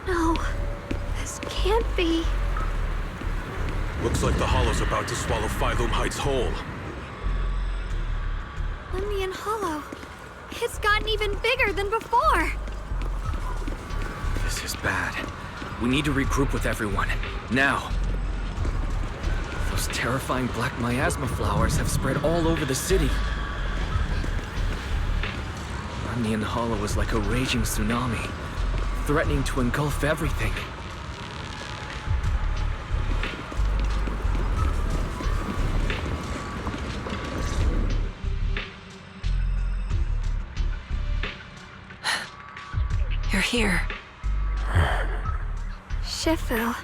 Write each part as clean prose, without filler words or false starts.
No, this can't be. Looks like the Hollow's about to swallow Phylum Heights whole. Lemnian Hollow. It's gotten even bigger than before. This is bad. We need to regroup with everyone. Now. Those terrifying black miasma flowers have spread all over the city. Lemnian Hollow is like a raging tsunami, threatening to engulf everything. You're here. Shifu.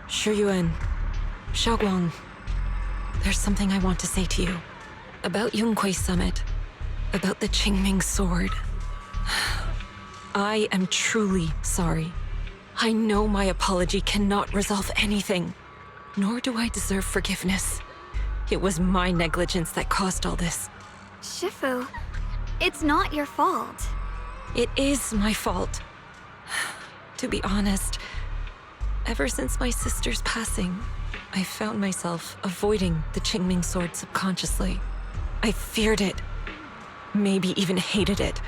Xiao'Guang. Xiao'Guang. There's something I want to say to you. About Yunque's summit. About the Qingming sword. I am truly sorry. I know my apology cannot resolve anything. Nor do I deserve forgiveness. It was my negligence that caused all this. Shifu, it's not your fault. It is my fault. To be honest, ever since my sister's passing, I found myself avoiding the Qingming sword subconsciously. I feared it, maybe even hated it.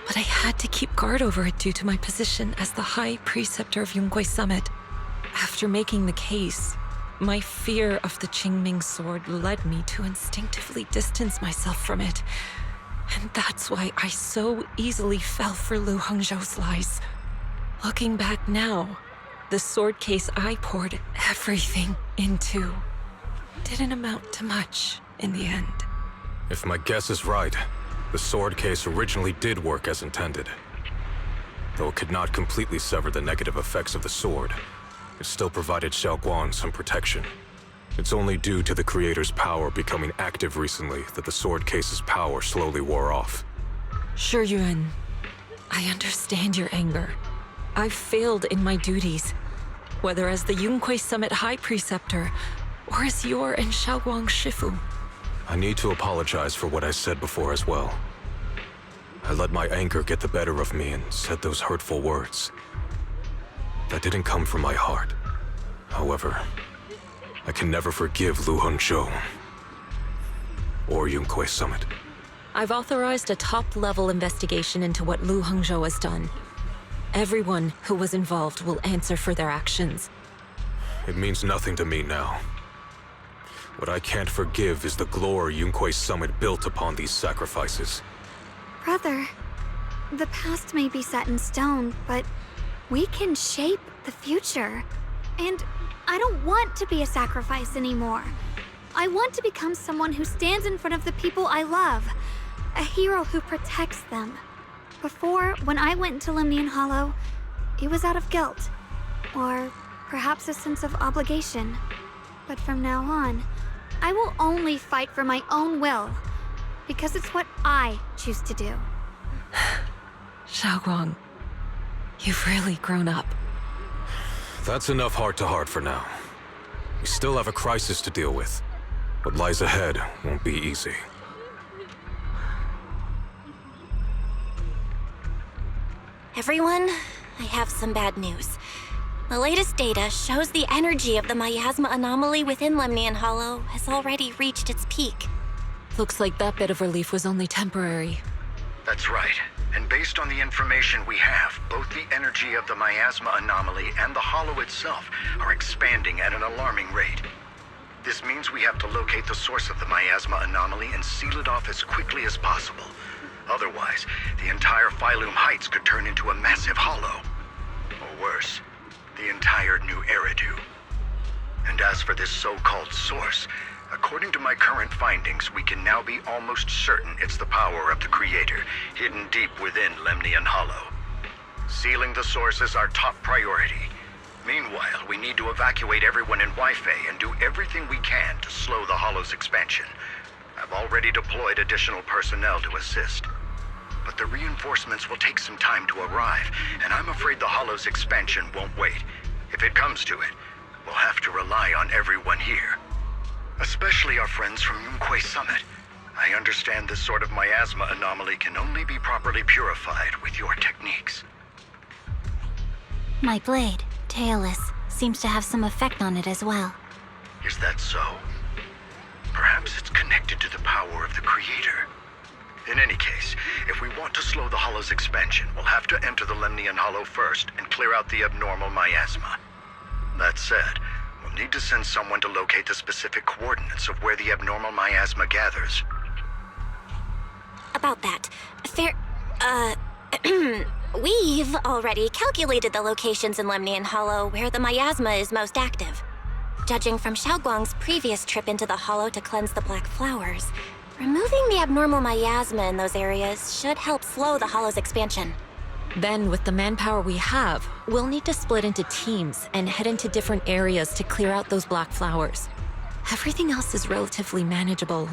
But I had to keep guard over it due to my position as the High Preceptor of Yunque's Summit. After making the case, my fear of the Qingming sword led me to instinctively distance myself from it. And that's why I so easily fell for Lu Hongzhou's lies. Looking back now, the sword case I poured everything into didn't amount to much in the end. If my guess is right, the sword case originally did work as intended. Though it could not completely sever the negative effects of the sword, it still provided Xiao'Guang some protection. It's only due to the creator's power becoming active recently that the sword case's power slowly wore off. Xiao'Guang, I understand your anger. I've failed in my duties, whether as the Yunque Summit High Preceptor or as your and Xiao'Guang's Shifu. I need to apologize for what I said before as well. I let my anger get the better of me and said those hurtful words. That didn't come from my heart. However, I can never forgive Lu Hongzhou or Yunque Summit. I've authorized a top-level investigation into what Lu Hongzhou has done. Everyone who was involved will answer for their actions. It means nothing to me now. What I can't forgive is the glory Yunque Summit built upon these sacrifices. Brother, the past may be set in stone, but we can shape the future. And I don't want to be a sacrifice anymore. I want to become someone who stands in front of the people I love. A hero who protects them. Before, when I went into Lemnian Hollow, it was out of guilt. Or perhaps a sense of obligation. But from now on, I will only fight for my own will. Because it's what I choose to do. Xiao'Guang, you've really grown up. That's enough heart-to-heart for now. We still have a crisis to deal with. What lies ahead won't be easy. Everyone, I have some bad news. The latest data shows the energy of the miasma anomaly within Lemnian Hollow has already reached its peak. Looks like that bit of relief was only temporary. That's right. And based on the information we have, both the energy of the miasma anomaly and the hollow itself are expanding at an alarming rate. This means we have to locate the source of the miasma anomaly and seal it off as quickly as possible. Otherwise, the entire Phylum Heights could turn into a massive hollow. Or worse, the entire New Eridu. And as for this so-called source, according to my current findings, we can now be almost certain it's the power of the Creator, hidden deep within Lemnian Hollow. Sealing the source is our top priority. Meanwhile, we need to evacuate everyone in Weifei and do everything we can to slow the Hollow's expansion. I've already deployed additional personnel to assist. But the reinforcements will take some time to arrive, and I'm afraid the Hollow's expansion won't wait. If it comes to it, we'll have to rely on everyone here. especially our friends from Yunquay Summit. I understand this sort of miasma anomaly can only be properly purified with your techniques. My blade, Tailless, seems to have some effect on it as well. Is that so? Perhaps it's connected to the power of the Creator. In any case, if we want to slow the Hollow's expansion, we'll have to enter the Lemnian Hollow first and clear out the abnormal miasma. That said, we'll need to send someone to locate the specific coordinates of where the abnormal miasma gathers. About that, we've already calculated the locations in Lemnian Hollow where the miasma is most active. Judging from Xiao'Guang's previous trip into the Hollow to cleanse the black flowers, removing the abnormal miasma in those areas should help slow the Hollow's expansion. Then, with the manpower we have, we'll need to split into teams and head into different areas to clear out those black flowers. Everything else is relatively manageable.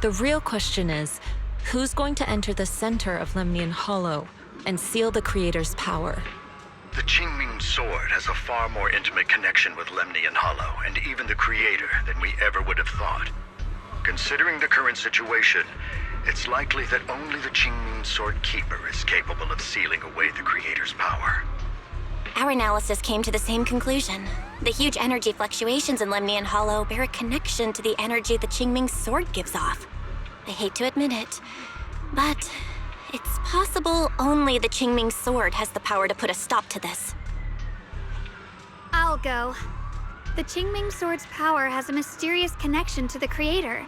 The real question is, who's going to enter the center of Lemnian Hollow and seal the Creator's power? The Qingming Sword has a far more intimate connection with Lemnian Hollow and even the Creator than we ever would have thought. Considering the current situation, it's likely that only the Qingming Sword Keeper is capable of sealing away the Creator's power. Our analysis came to the same conclusion. The huge energy fluctuations in Lemnian Hollow bear a connection to the energy the Qingming Sword gives off. I hate to admit it, but it's possible only the Qingming Sword has the power to put a stop to this. I'll go. The Qingming Sword's power has a mysterious connection to the Creator,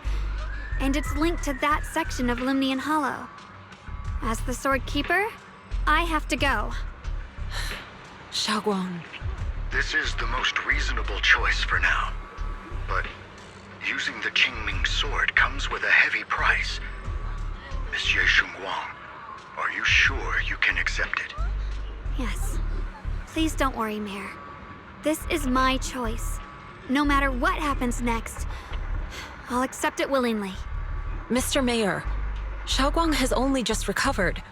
and it's linked to that section of Lemnian Hollow. As the Sword Keeper, I have to go. Xiao'Guang. This is the most reasonable choice for now. But using the Qingming Sword comes with a heavy price. Monsieur Xiao'Guang, are you sure you can accept it? Yes. Please don't worry, Mayor. This is my choice. No matter what happens next, I'll accept it willingly. Mr. Mayor, Xiao'Guang has only just recovered.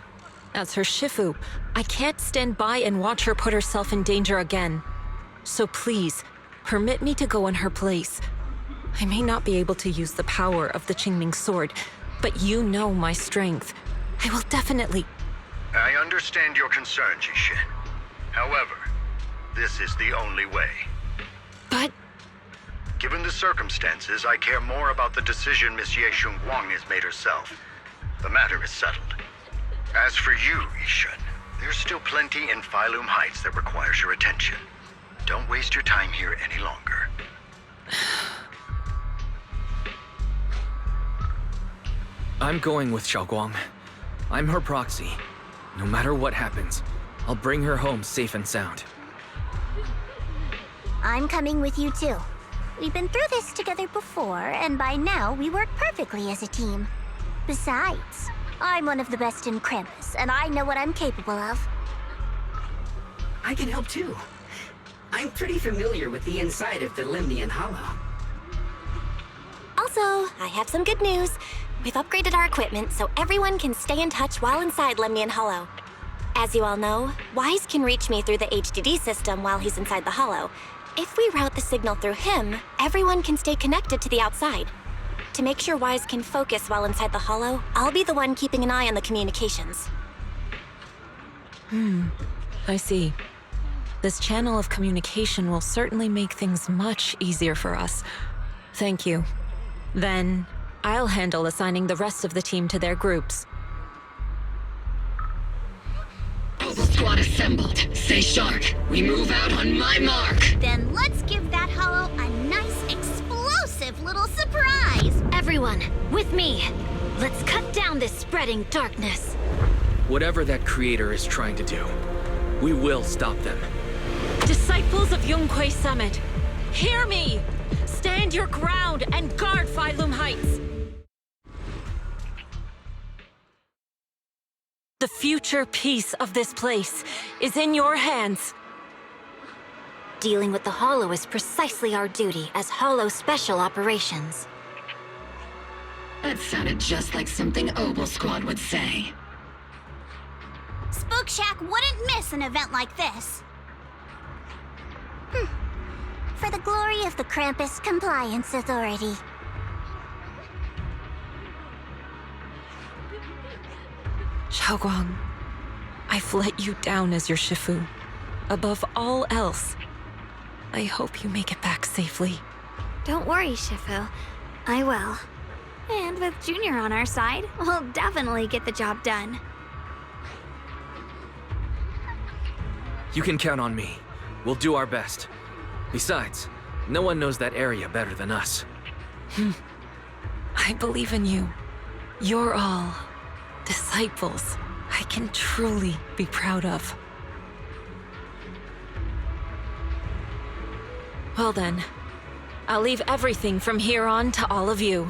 As her Shifu, I can't stand by and watch her put herself in danger again. So please, permit me to go in her place. I may not be able to use the power of the Qingming Sword, but you know my strength. I will definitely... I understand your concern, Jishin. However, this is the only way. But... Given the circumstances, I care more about the decision Miss Ye Xiao'Guang has made herself. The matter is settled. As for you, Ishan, there's still plenty in Phylum Heights that requires your attention. Don't waste your time here any longer. I'm going with Xiao'Guang. I'm her proxy. No matter what happens, I'll bring her home safe and sound. I'm coming with you too. We've been through this together before, and by now we work perfectly as a team. Besides, I'm one of the best in Krampus, and I know what I'm capable of. I can help too. I'm pretty familiar with the inside of the Lemnian Hollow. Also, I have some good news. We've upgraded our equipment so everyone can stay in touch while inside Lemnian Hollow. As you all know, Wise can reach me through the HDD system while he's inside the Hollow. If we route the signal through him, everyone can stay connected to the outside. To make sure Wise can focus while inside the Hollow, I'll be the one keeping an eye on the communications. I see. This channel of communication will certainly make things much easier for us. Thank you. Then, I'll handle assigning the rest of the team to their groups. Puzzle squad assembled. Stay sharp. We move out on my mark. Then let's give that hollow a nice, explosive little surprise! Everyone, with me! Let's cut down this spreading darkness. Whatever that creator is trying to do, we will stop them. Disciples of Yunquay Summit, hear me! Stand your ground and guard Phylum Heights! The future peace of this place is in your hands. Dealing with the Hollow is precisely our duty as Hollow Special Operations. That sounded just like something Obel Squad would say. Spook Shack wouldn't miss an event like this. For the glory of the Krampus Compliance Authority. Xiao'Guang, I've let you down as your Shifu. Above all else, I hope you make it back safely. Don't worry, Shifu. I will. And with Junior on our side, we'll definitely get the job done. You can count on me. We'll do our best. Besides, no one knows that area better than us. I believe in you. You're all disciples I can truly be proud of. Well then, I'll leave everything from here on to all of you.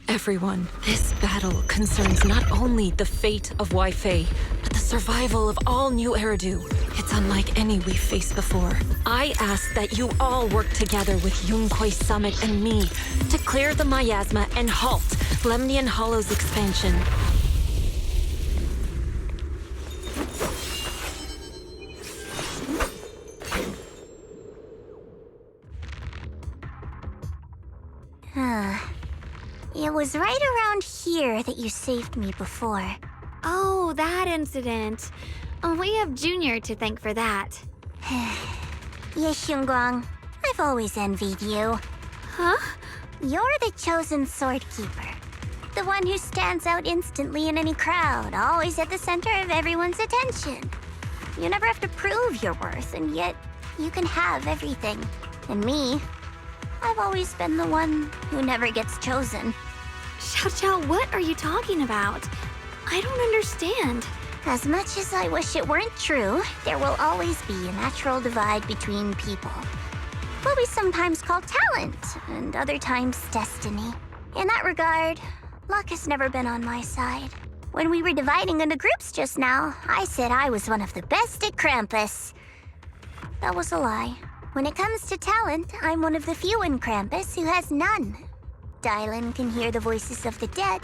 Everyone, this battle concerns not only the fate of Wei Fei, but the survival of all New Eridu. It's unlike any we've faced before. I ask that you all work together with Yunquei Summit and me to clear the miasma and halt Lemnian Hollow's expansion. It was right around here that you saved me before. Oh, that incident. We have Junior to thank for that. Yes, Xiao'Guang. I've always envied you. Huh? You're the chosen sword keeper. The one who stands out instantly in any crowd, always at the center of everyone's attention. You never have to prove your worth, and yet you can have everything. And me, I've always been the one who never gets chosen. Xiao, what are you talking about? I don't understand. As much as I wish it weren't true, there will always be a natural divide between people. What we sometimes call talent, and other times destiny. In that regard, luck has never been on my side. When we were dividing into groups just now, I said I was one of the best at Krampus. That was a lie. When it comes to talent, I'm one of the few in Krampus who has none. Dylan can hear the voices of the dead.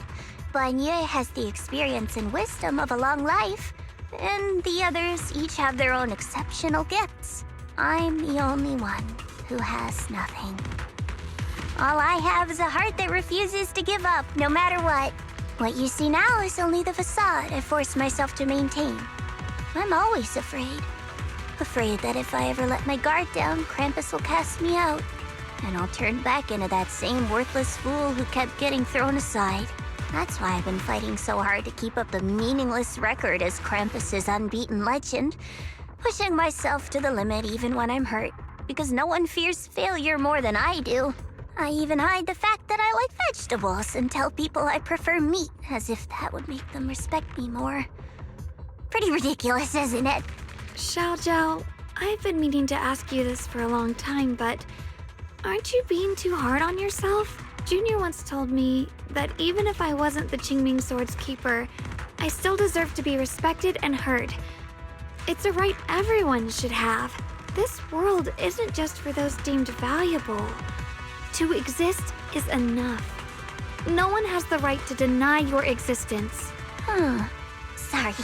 Banye has the experience and wisdom of a long life. And the others each have their own exceptional gifts. I'm the only one who has nothing. All I have is a heart that refuses to give up, no matter what. What you see now is only the facade I forced myself to maintain. I'm always afraid. Afraid that if I ever let my guard down, Krampus will cast me out. And I'll turn back into that same worthless fool who kept getting thrown aside. That's why I've been fighting so hard to keep up the meaningless record as Krampus's unbeaten legend. Pushing myself to the limit even when I'm hurt. Because no one fears failure more than I do. I even hide the fact that I like vegetables and tell people I prefer meat, as if that would make them respect me more. Pretty ridiculous, isn't it? Xiao, I've been meaning to ask you this for a long time, but aren't you being too hard on yourself? Junior once told me that even if I wasn't the Qingming Sword's keeper, I still deserve to be respected and heard. It's a right everyone should have. This world isn't just for those deemed valuable. To exist is enough. No one has the right to deny your existence. Sorry.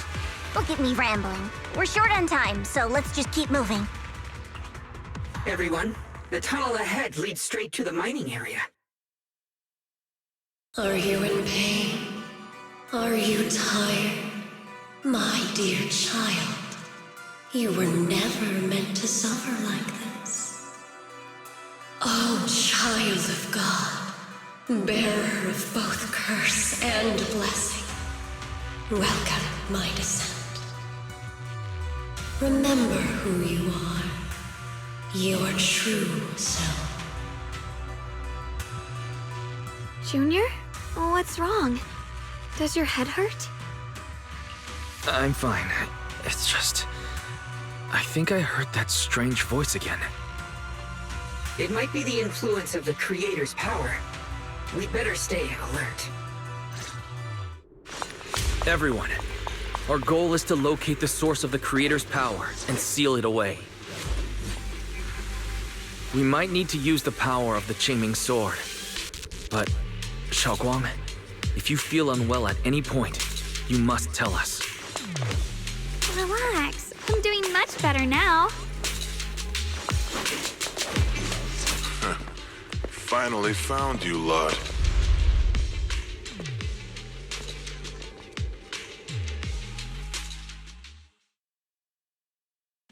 Look at me rambling. We're short on time, so let's just keep moving. Everyone, the tunnel ahead leads straight to the mining area. Are you in pain? Are you tired? My dear child, you were never meant to suffer like this. Oh, child of God, bearer of both curse and blessing, welcome my descent. Remember who you are, your true self. Junior? What's wrong? Does your head hurt? I'm fine. It's just... I think I heard that strange voice again. It might be the influence of the Creator's power. We'd better stay alert. Everyone, our goal is to locate the source of the Creator's power and seal it away. We might need to use the power of the Qingming sword. But, Xiao'Guang, if you feel unwell at any point, you must tell us. Relax. I'm doing much better now. Finally found you, Lud.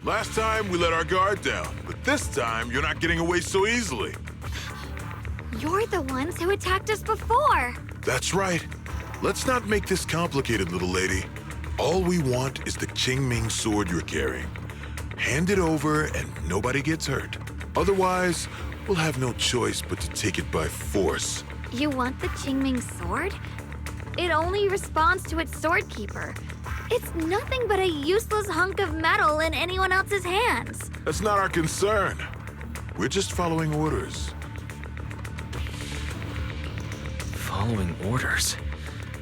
Last time, we let our guard down, but this time, you're not getting away so easily. You're the ones who attacked us before. That's right. Let's not make this complicated, little lady. All we want is the Qingming sword you're carrying. Hand it over and nobody gets hurt. Otherwise, we'll have no choice but to take it by force. You want the Qingming sword? It only responds to its sword keeper. It's nothing but a useless hunk of metal in anyone else's hands. That's not our concern. We're just following orders. Following orders?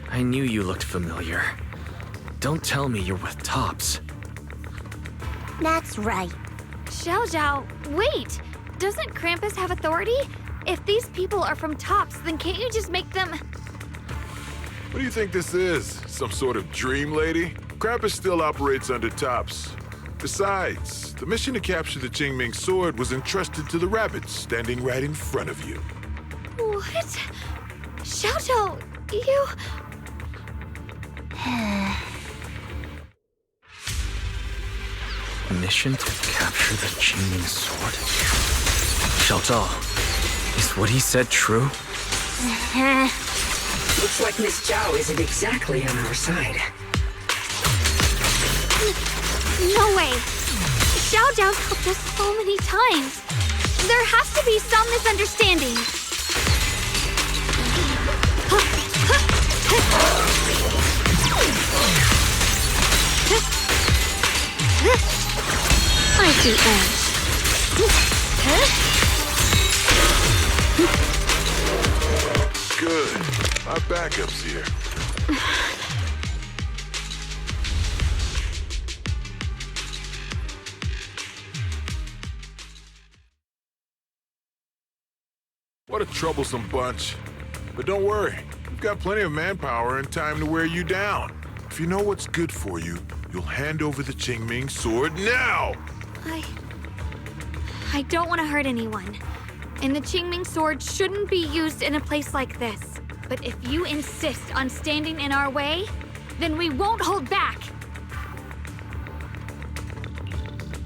I knew you looked familiar. Don't tell me you're with Tops. That's right. Xiao'Zhao, wait! Doesn't Krampus have authority? If these people are from Tops, then can't you just make them... What do you think this is? Some sort of dream lady? Krampus still operates under Tops. Besides, the mission to capture the Qingming sword was entrusted to the rabbits standing right in front of you. What? Xiao'Zhao, you... Mission to capture the Qingming sword? Xiao'Zhao, is what he said true? Looks like Miss Zhao isn't exactly on our side. No way! Xiao'Zhao's helped us so many times. There has to be some misunderstanding. I see edge. Good. Our backup's here. What a troublesome bunch. But don't worry, we've got plenty of manpower and time to wear you down. If you know what's good for you, you'll hand over the Qingming sword now! I don't want to hurt anyone. And the Qingming sword shouldn't be used in a place like this. But if you insist on standing in our way, then we won't hold back.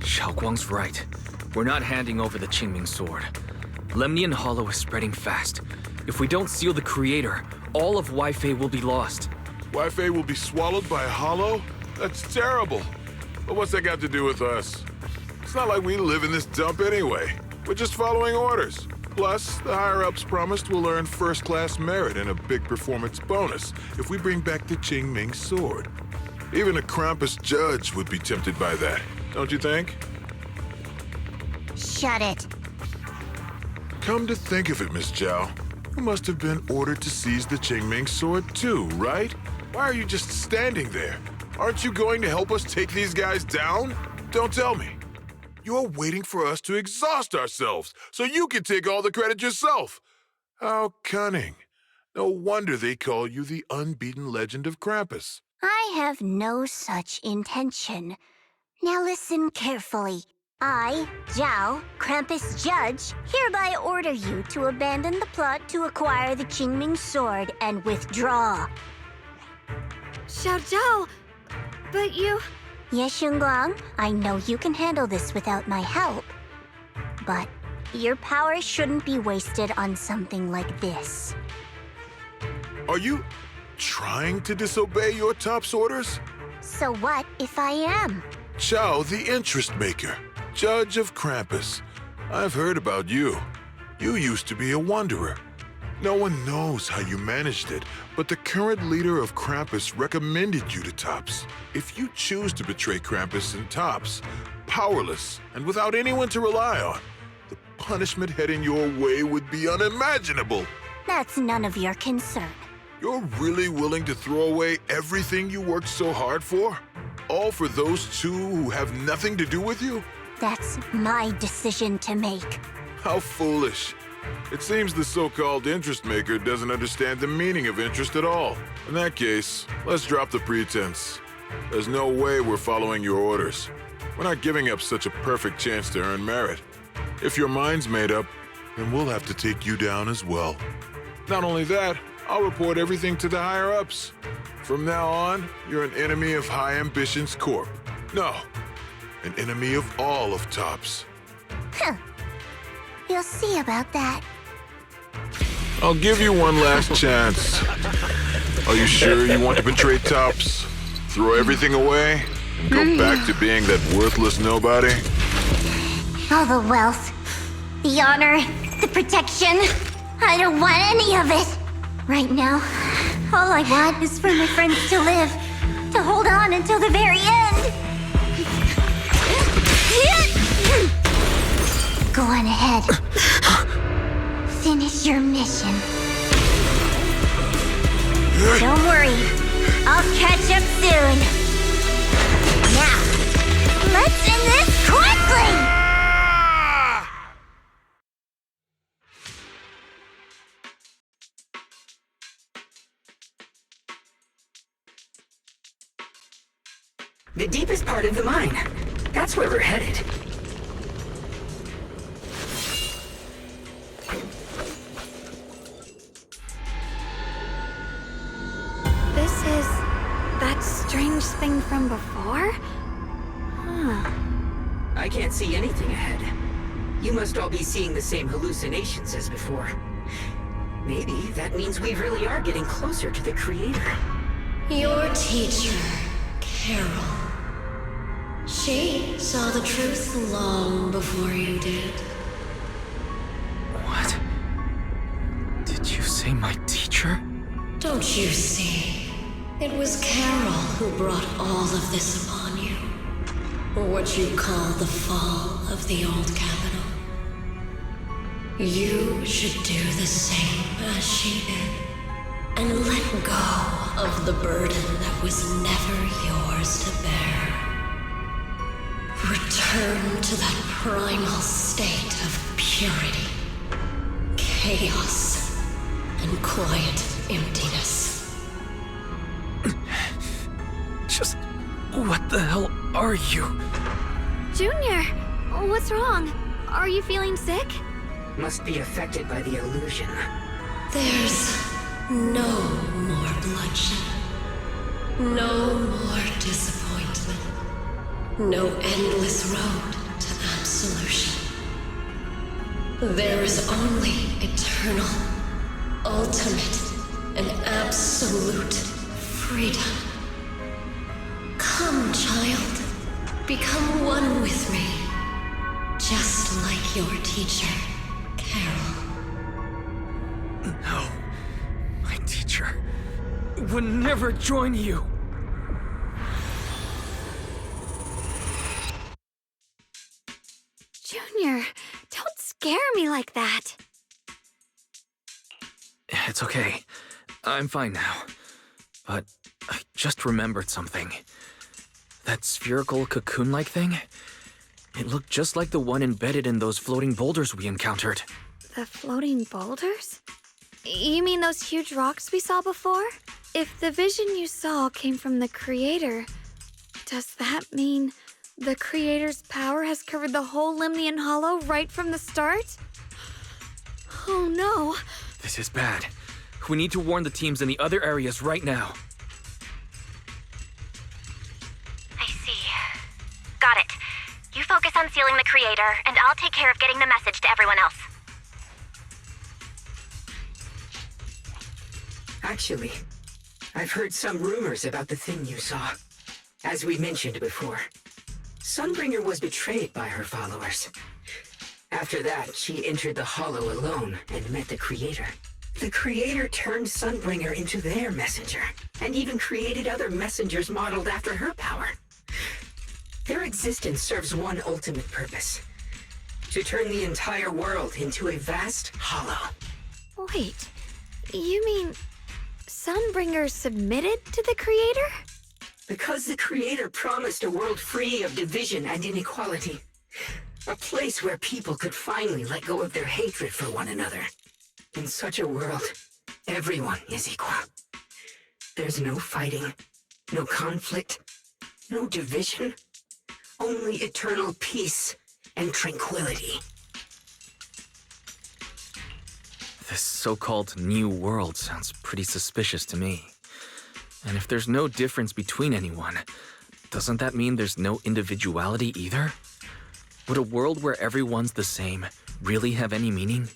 Xiao'Guang's right. We're not handing over the Qingming sword. Lemnian Hollow is spreading fast. If we don't seal the Creator, all of Wi-Fi will be lost. Wi-Fi will be swallowed by a hollow? That's terrible. But what's that got to do with us? It's not like we live in this dump anyway. We're just following orders. Plus, the higher-ups promised we'll earn first-class merit and a big performance bonus if we bring back the Qingming sword. Even a Krampus judge would be tempted by that, don't you think? Shut it. Come to think of it, Miss Zhao, you must have been ordered to seize the Qingming sword too, right? Why are you just standing there? Aren't you going to help us take these guys down? Don't tell me. You're waiting for us to exhaust ourselves so you can take all the credit yourself. How cunning. No wonder they call you the unbeaten legend of Krampus. I have no such intention. Now listen carefully. I, Zhao, Krampus Judge, hereby order you to abandon the plot to acquire the Qingming sword and withdraw. Xiao'Zhao, But you... Yes, Xiao'Guang, I know you can handle this without my help. But your power shouldn't be wasted on something like this. Are you trying to disobey your top's orders? So what if I am? Xiao, the interest maker, judge of Krampus. I've heard about you. You used to be a wanderer. No one knows how you managed it, but the current leader of Krampus recommended you to Tops. If you choose to betray Krampus and Tops, powerless and without anyone to rely on, the punishment heading your way would be unimaginable. That's none of your concern. You're really willing to throw away everything you worked so hard for? All for those two who have nothing to do with you? That's my decision to make. How foolish. It seems the so-called interest maker doesn't understand the meaning of interest at all. In that case, let's drop the pretense. There's no way we're following your orders. We're not giving up such a perfect chance to earn merit. If your mind's made up, then we'll have to take you down as well. Not only that, I'll report everything to the higher-ups. From now on, you're an enemy of High Ambitions Corp. No, an enemy of all of Tops. Huh. You'll see about that. I'll give you one last chance. Are you sure you want to betray Tops? Throw everything away? And go back to being that worthless nobody? All the wealth, the honor, the protection. I don't want any of it. Right now, all I want is for my friends to live, to hold on until the very end. Go on ahead. Finish your mission. Don't worry, I'll catch up soon. Now, let's end this quickly! The deepest part of the mine. That's where we're headed. This is... that strange thing from before? Huh. I can't see anything ahead. You must all be seeing the same hallucinations as before. Maybe that means we really are getting closer to the Creator. Your teacher, Carol. She saw the truth long before you did. What? Did you say my teacher? Don't you see? It was Carol who brought all of this upon you. Or what you call the fall of the old capital. You should do the same as she did. And let go of the burden that was never yours to bear. Return to that primal state of purity, chaos, and quiet emptiness. Just... what the hell are you? Junior, what's wrong? Are you feeling sick? Must be affected by the illusion. There's no more bloodshed. No more disappointment. No endless road to absolution. There is only eternal, ultimate, and absolute freedom. Come, child. Become one with me. Just like your teacher, Carol. No. My teacher would never join you. Junior, don't scare me like that. It's okay. I'm fine now. But I just remembered something. That spherical cocoon-like thing? It looked just like the one embedded in those floating boulders we encountered. The floating boulders? You mean those huge rocks we saw before? If the vision you saw came from the Creator, does that mean the Creator's power has covered the whole Limnian Hollow right from the start? Oh no. This is bad. We need to warn the teams in the other areas right now. focus on sealing the creator, and I'll take care of getting the message to everyone else. Actually, I've heard some rumors about the thing you saw. As we mentioned before, Sunbringer was betrayed by her followers. After that, she entered the Hollow alone and met the Creator. The Creator turned Sunbringer into their messenger, and even created other messengers modeled after her power. Their existence serves one ultimate purpose: to turn the entire world into a vast hollow. Wait, you mean Sunbringer submitted to the Creator? Because the Creator promised a world free of division and inequality. A place where people could finally let go of their hatred for one another. In such a world, everyone is equal. There's no fighting, no conflict, no division, only eternal peace and tranquility. This so-called new world sounds pretty suspicious to me. And if there's no difference between anyone, doesn't that mean there's no individuality either? Would a world where everyone's the same really have any meaning?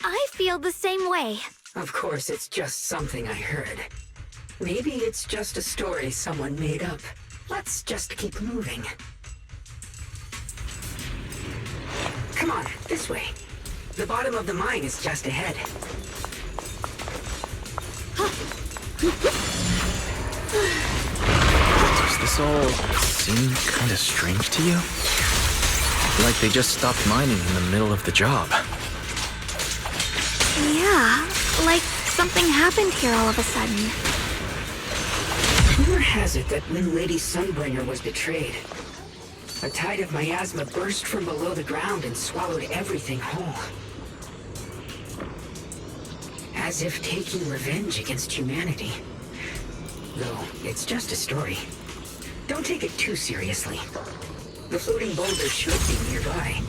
I feel the same way. Of course, it's just something I heard. Maybe it's just a story someone made up. Let's just keep moving. Come on, this way. The bottom of the mine is just ahead. Does this all seem kind of strange to you? Like they just stopped mining in the middle of the job. Yeah, like something happened here all of a sudden. Rumor has it that when Lady Sunbringer was betrayed, a tide of miasma burst from below the ground and swallowed everything whole. As if taking revenge against humanity. Though, it's just a story. Don't take it too seriously. The floating boulder should be nearby.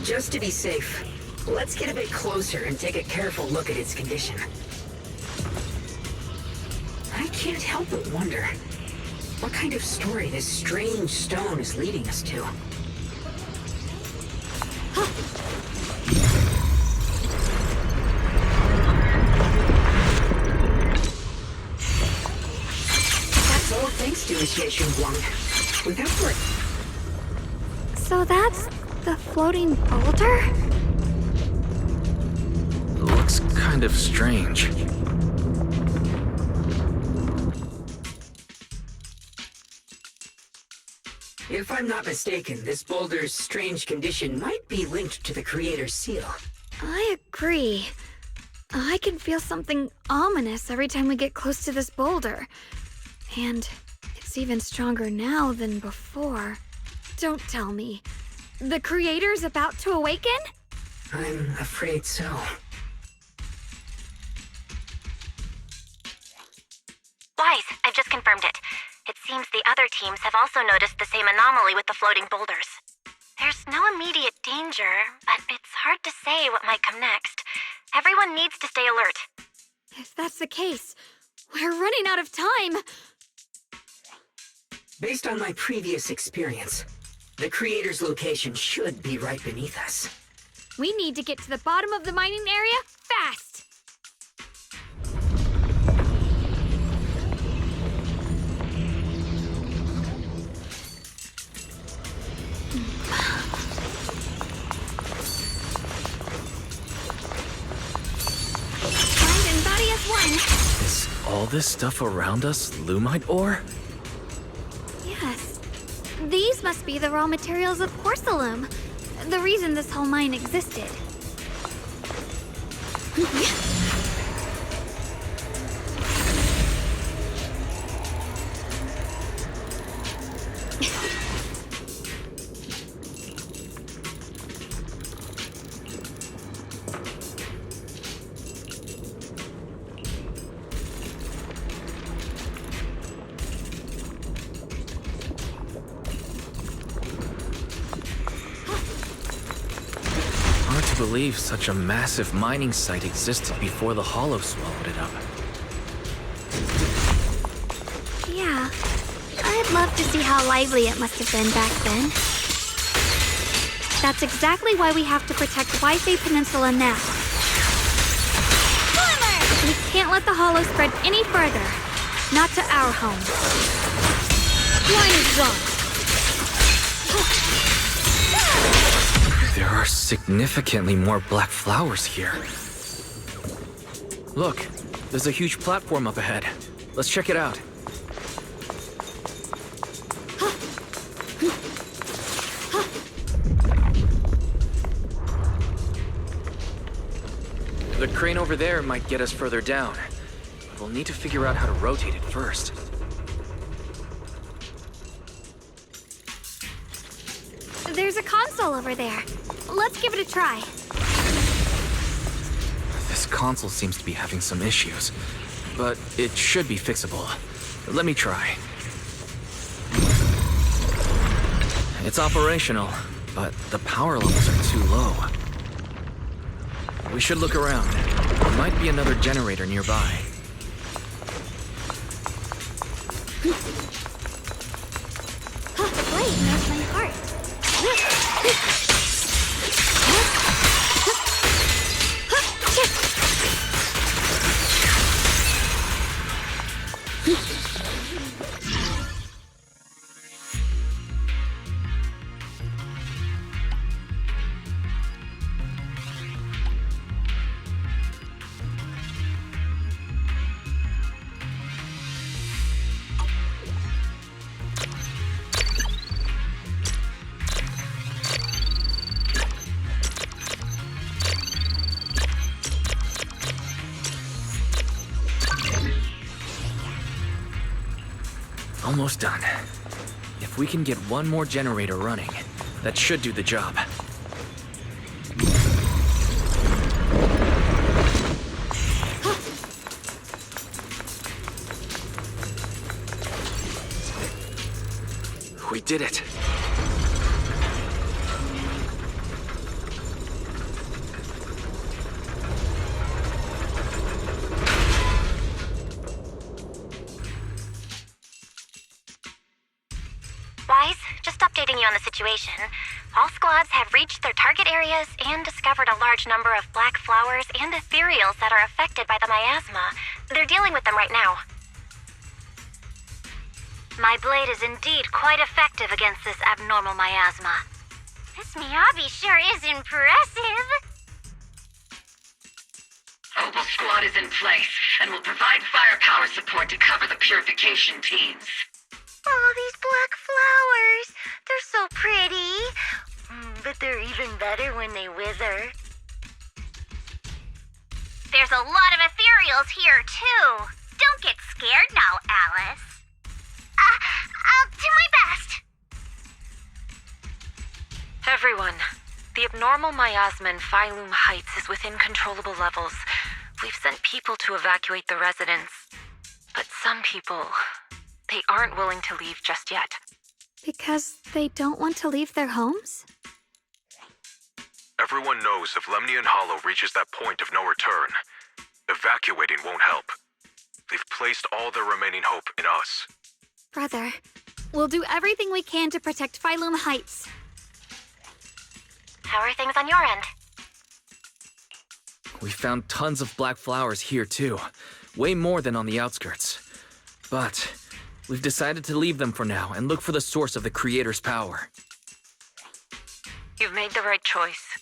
Just to be safe, let's get a bit closer and take a careful look at its condition. I can't help but wonder what kind of story this strange stone is leading us to. That's all thanks to Xiao'Guang. Without her... So that's the floating boulder? Looks kind of strange. If I'm not mistaken, this boulder's strange condition might be linked to the Creator's seal. I agree. I can feel something ominous every time we get close to this boulder. And it's even stronger now than before. Don't tell me. The Creator's about to awaken? I'm afraid so. Wise, I've just confirmed it. It seems the other teams have also noticed the same anomaly with the floating boulders. There's no immediate danger, but it's hard to say what might come next. Everyone needs to stay alert. If that's the case, we're running out of time. Based on my previous experience, the Creator's location should be right beneath us. We need to get to the bottom of the mining area fast. Mind and body as one. Is all this stuff around us Lumite ore? Yes. These must be the raw materials of Porcelain. The reason this whole mine existed. Hard to believe such a massive mining site existed before the Hollow swallowed it up. Yeah, I love to see how lively it must have been back then. That's exactly why we have to protect Waisei Peninsula now. We can't let the hollow spread any further. Not to our home. There are significantly more black flowers here. Look, there's a huge platform up ahead. Let's check it out. The crane over there might get us further down. We'll need to figure out how to rotate it first. There's a console over there. Let's give it a try. This console seems to be having some issues, but it should be fixable. Let me try. It's operational, but the power levels are too low. We should look around. There might be another generator nearby. The blade knows my heart. Almost done. If we can get one more generator running, that should do the job. We did it. Wise, just updating you on the situation. All squads have reached their target areas and discovered a large number of black flowers and ethereals that are affected by the miasma. They're dealing with them right now. My blade is indeed quite effective against this abnormal miasma. This Miyabi sure is impressive. Opal Squad is in place and will provide firepower support to cover the purification teams. Oh, these black flowers. They're so pretty. But they're even better when they wither. There's a lot of ethereals here, too. Don't get scared now, Alice. I'll do my best. Everyone, the abnormal miasma in Phylum Heights is within controllable levels. We've sent people to evacuate the residents. But some people, they aren't willing to leave just yet. Because they don't want to leave their homes? Everyone knows if Lemnian Hollow reaches that point of no return, evacuating won't help. They've placed all their remaining hope in us. Brother, we'll do everything we can to protect Phylum Heights. How are things on your end? We found tons of black flowers here too. Way more than on the outskirts. But we've decided to leave them for now and look for the source of the Creator's power. You've made the right choice.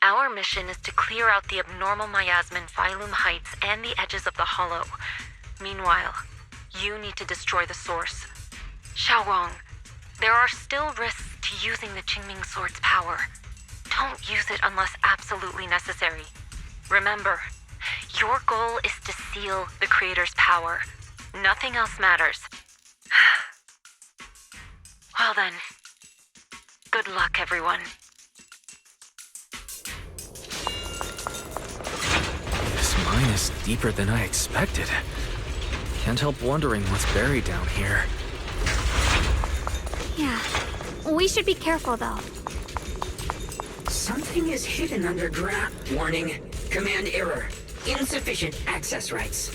Our mission is to clear out the abnormal miasma in Phylum Heights and the edges of the Hollow. Meanwhile, you need to destroy the source. Xiao'Guang, there are still risks to using the Qingming Sword's power. Don't use it unless absolutely necessary. Remember, your goal is to seal the Creator's power. Nothing else matters. Well then, good luck, everyone. This mine is deeper than I expected. Can't help wondering what's buried down here. Yeah. We should be careful, though. Something is hidden underground. Warning. Command error. Insufficient access rights.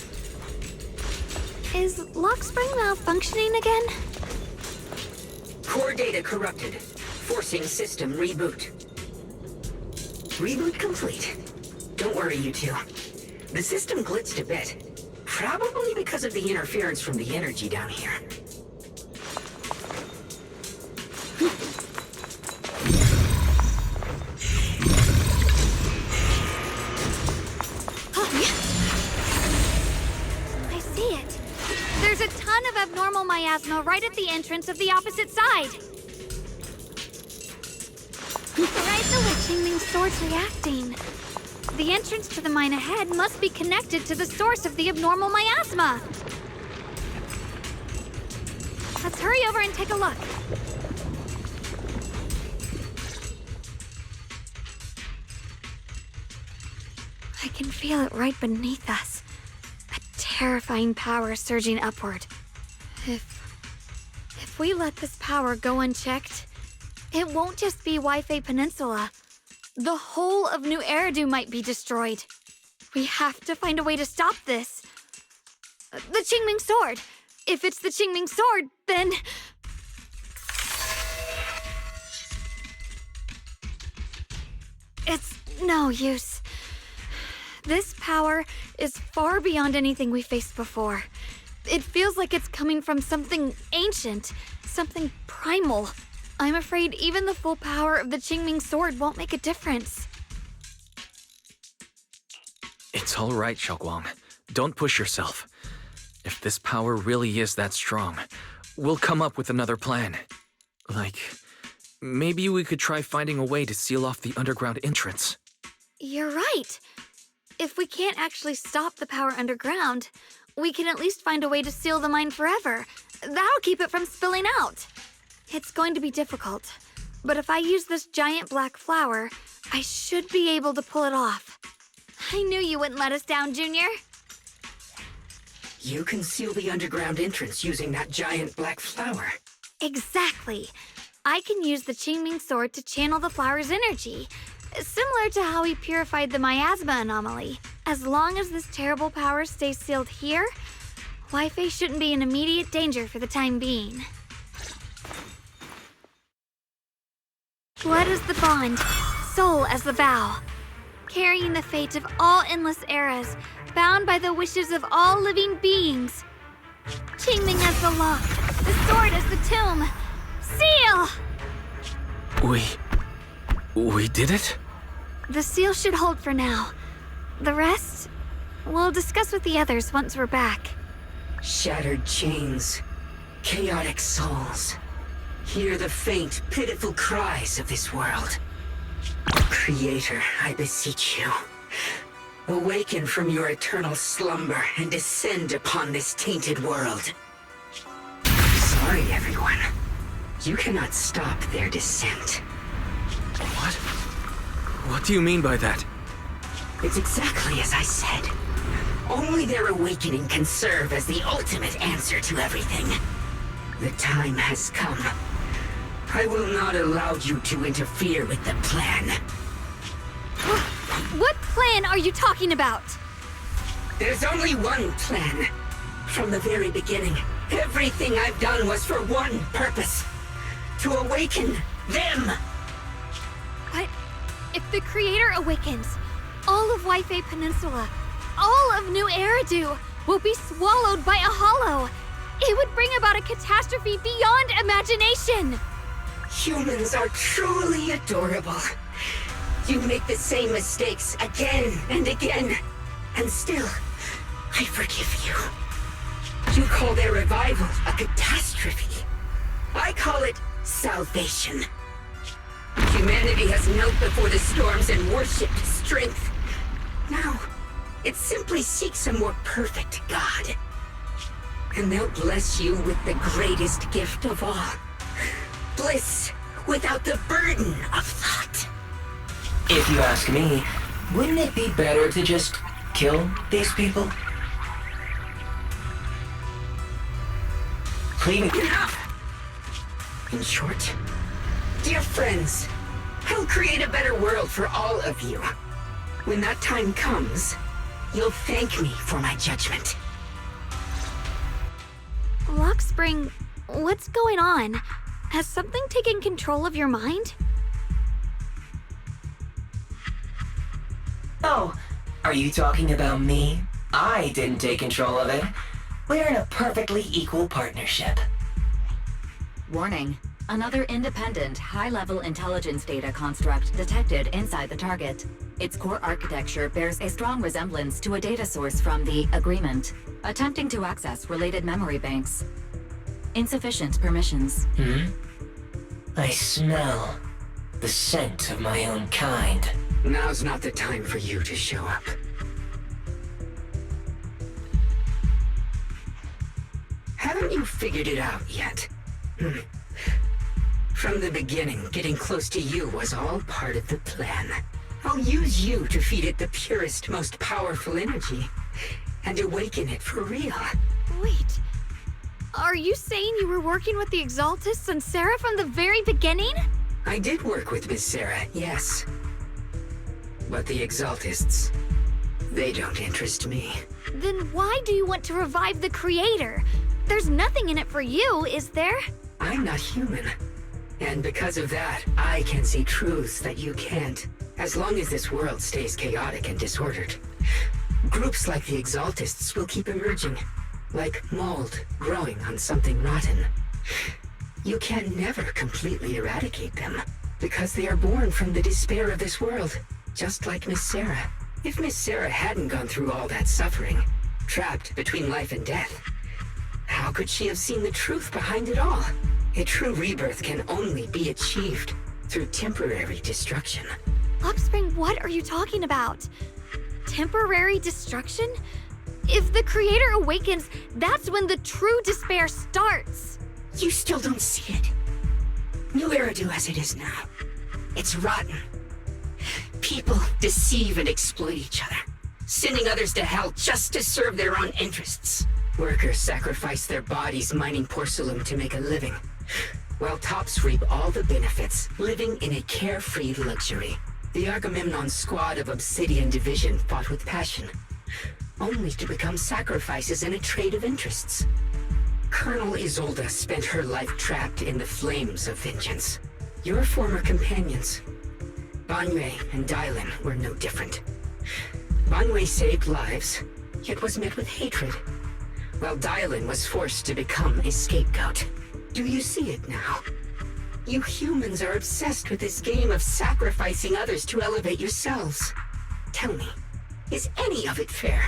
Is Lock Spring malfunctioning again? data corrupted, forcing system reboot. Reboot complete. Don't worry, you two. The system glitched a bit. Probably because of the interference from the energy down here. I see it. There's a ton of abnormal miasma right at the entrance of the opposite side. Right the way Qingming's sword's reacting. The entrance to the mine ahead must be connected to the source of the abnormal miasma. Let's hurry over and take a look. I can feel it right beneath us. A terrifying power surging upward. If we let this power go unchecked, it won't just be Wi-Fi Peninsula. The whole of New Eridu might be destroyed. We have to find a way to stop this. The Qingming Sword. If it's the Qingming Sword, then... It's no use. This power is far beyond anything we faced before. It feels like it's coming from something ancient, something primal. I'm afraid even the full power of the Qingming Sword won't make a difference. It's all right, Xiao'Guang. Don't push yourself. If this power really is that strong, we'll come up with another plan. Like, maybe we could try finding a way to seal off the underground entrance. You're right. If we can't actually stop the power underground, we can at least find a way to seal the mine forever. That'll keep it from spilling out. It's going to be difficult, but if I use this giant black flower, I should be able to pull it off. I knew you wouldn't let us down, Junior. You can seal the underground entrance using that giant black flower. Exactly. I can use the Qingming Sword to channel the flower's energy, similar to how we purified the miasma anomaly. As long as this terrible power stays sealed here, Wi-Fi shouldn't be in immediate danger for the time being. Blood as the bond, soul as the vow. Carrying the fate of all endless eras, bound by the wishes of all living beings. Qingming as the lock, the sword as the tomb. Seal! We did it? The seal should hold for now. The rest, we'll discuss with the others once we're back. Shattered chains, chaotic souls. Hear the faint, pitiful cries of this world. Creator, I beseech you. Awaken from your eternal slumber and descend upon this tainted world. Sorry, everyone. You cannot stop their descent. What? What do you mean by that? It's exactly as I said. Only their awakening can serve as the ultimate answer to everything. The time has come. I will not allow you to interfere with the plan. What plan are you talking about? There's only one plan. From the very beginning, everything I've done was for one purpose. To awaken them. But if the Creator awakens, all of Wi-Fi Peninsula, all of New Eridu will be swallowed by a hollow. It would bring about a catastrophe beyond imagination. Humans are truly adorable. You make the same mistakes again and again, and still, I forgive you. You call their revival a catastrophe. I call it salvation. Humanity has knelt before the storms and worshipped strength. Now, it simply seeks a more perfect God. And they'll bless you with the greatest gift of all. Bliss without the burden of thought. If you ask me, wouldn't it be better to just kill these people? Please. Enough! In short, dear friends, I'll create a better world for all of you. When that time comes, you'll thank me for my judgment. Lockspring, what's going on? Has something taken control of your mind? Oh, are you talking about me? I didn't take control of it. We're in a perfectly equal partnership. Warning. Another independent, high-level intelligence data construct detected inside the target. Its core architecture bears a strong resemblance to a data source from the Agreement, attempting to access related memory banks. Insufficient permissions. I smell the scent of my own kind. Now's not the time for you to show up. Haven't you figured it out yet? From the beginning, getting close to you was all part of the plan. I'll use you to feed it the purest, most powerful energy, and awaken it for real. Wait, are you saying you were working with the Exaltists and Sarah from the very beginning? I did work with Miss Sarah, yes. But the Exaltists, they don't interest me. Then why do you want to revive the Creator? There's nothing in it for you, is there? I'm not human. And because of that, I can see truths that you can't. As long as this world stays chaotic and disordered, groups like the Exaltists will keep emerging, like mold growing on something rotten. You can never completely eradicate them, because they are born from the despair of this world, just like Miss Sarah. If Miss Sarah hadn't gone through all that suffering, trapped between life and death, how could she have seen the truth behind it all? A true rebirth can only be achieved through temporary destruction. Upspring, what are you talking about? Temporary destruction? If the Creator awakens, that's when the true despair starts. You still don't see it. New Eridu as it is now. It's rotten. People deceive and exploit each other, sending others to hell just to serve their own interests. Workers sacrifice their bodies mining porcelain to make a living, while tops reap all the benefits, living in a carefree luxury. The Agamemnon squad of Obsidian Division fought with passion, only to become sacrifices in a trade of interests. Colonel Isolde spent her life trapped in the flames of vengeance. Your former companions, Banwei and Dylan, were no different. Banwei saved lives, yet was met with hatred, while Dylan was forced to become a scapegoat. Do you see it now? You humans are obsessed with this game of sacrificing others to elevate yourselves. Tell me, is any of it fair?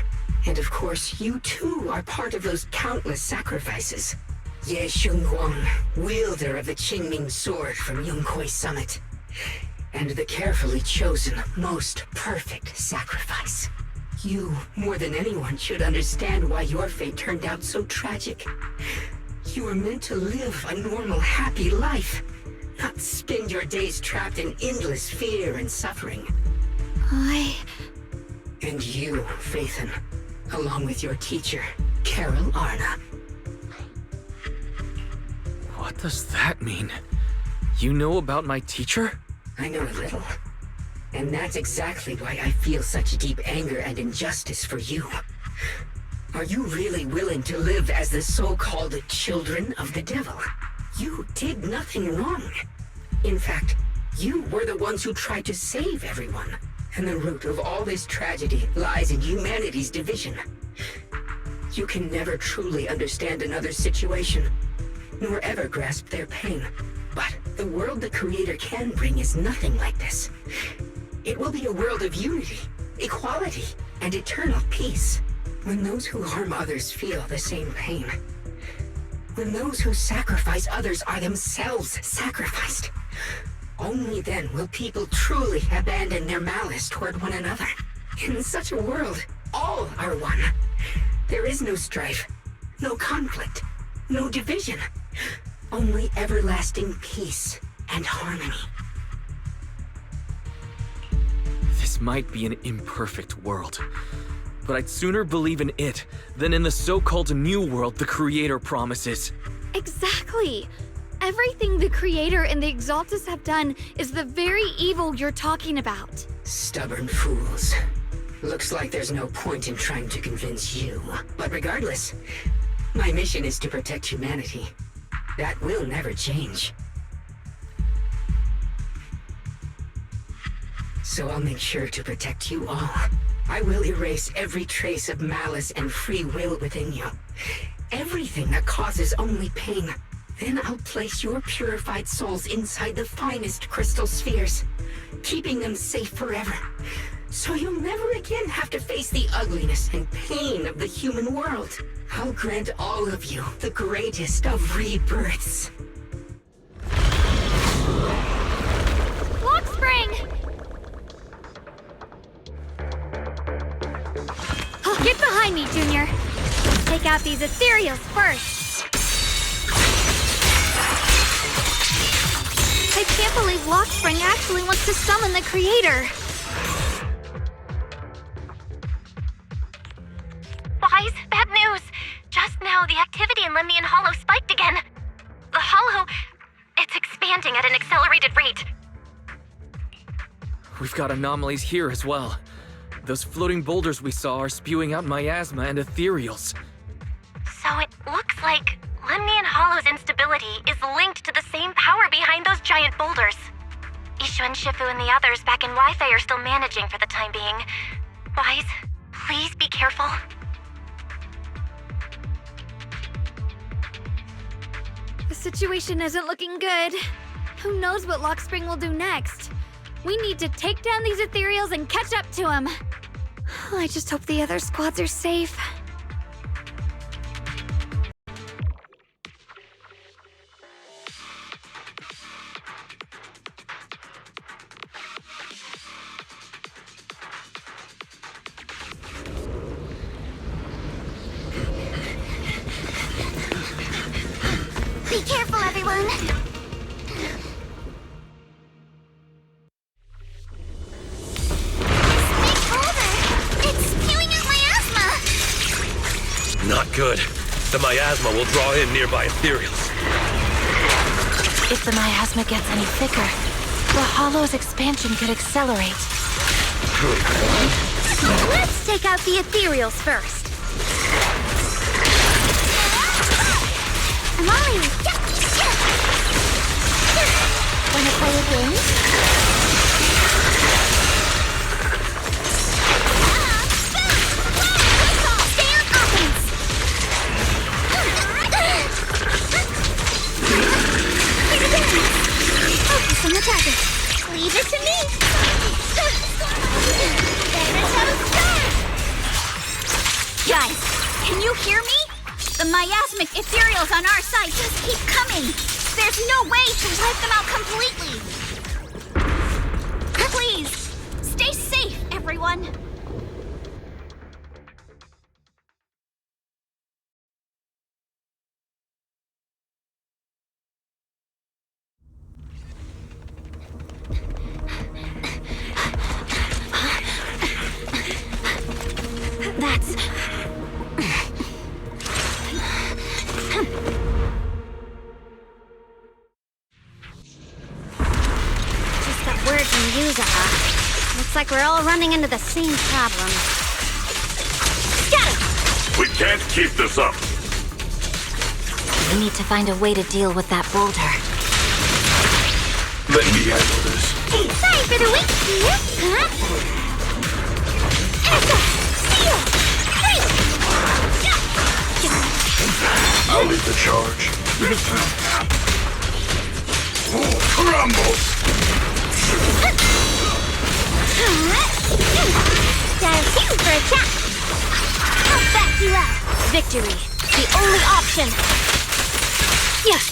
And of course, you too are part of those countless sacrifices. Ye Xiao'Guang, wielder of the Qingming sword from Yongkoi Summit, and the carefully chosen, most perfect sacrifice. You, more than anyone, should understand why your fate turned out so tragic. You were meant to live a normal, happy life, not spend your days trapped in endless fear and suffering. And you, Phaethon, along with your teacher, Carol Arna. What does that mean? You know about my teacher? I know a little. And that's exactly why I feel such deep anger and injustice for you. Are you really willing to live as the so-called children of the devil? You did nothing wrong. In fact, you were the ones who tried to save everyone. And the root of all this tragedy lies in humanity's division. You can never truly understand another's situation, nor ever grasp their pain. But the world the Creator can bring is nothing like this. It will be a world of unity, equality, and eternal peace. When those who harm others feel the same pain. When those who sacrifice others are themselves sacrificed. Only then will people truly abandon their malice toward one another. In such a world, all are one. There is no strife, no conflict, no division. Only everlasting peace and harmony. This might be an imperfect world, but I'd sooner believe in it than in the so-called new world the Creator promises. Exactly. Everything the Creator and the Exaltists have done is the very evil you're talking about. Stubborn fools. Looks like there's no point in trying to convince you. But regardless, my mission is to protect humanity. That will never change. so I'll make sure to protect you all. I will erase every trace of malice and free will within you. Everything that causes only pain. Then I'll place your purified souls inside the finest crystal spheres, keeping them safe forever. So you'll never again have to face the ugliness and pain of the human world. I'll grant all of you the greatest of rebirths. Lock spring! Get behind me, Junior. Let's take out these ethereals first. I can't believe Lock Spring actually wants to summon the creator. Wise, bad news. Just now, the activity in Lemnian Hollow spiked again. The Hollow, it's expanding at an accelerated rate. We've got anomalies here as well. Those floating boulders we saw are spewing out miasma and ethereals. So it looks like Lemnian Hollow's instability is linked to the same power behind those giant boulders. Ishu and Shifu and the others back in Wi-Fi are still managing for the time being. Wise, please be careful. The situation isn't looking good. Who knows what Lock Spring will do next? We need to take down these ethereals and catch up to him. I just hope the other squads are safe. Be careful, everyone! Not good. The miasma will draw in nearby ethereals. If the miasma gets any thicker, the Hollow's expansion could accelerate. Let's take out the ethereals first. Molly! Wanna play a game? Stay on offense! Focus on the target. Leave it to me! Guys, can you hear me? The miasmic ethereals on our side just keep coming. There's no way to wipe them out completely. Please, stay safe, everyone. That's... Just got word from Yuza. Looks like we're all running into the same problem. Scatter! We can't keep this up. We need to find a way to deal with that boulder. Let me handle this. Sorry for the weak here, huh? I'll lead the charge. Crumble! Dial 2 for a chat. I'll back you up. Victory, the only option. Yeah.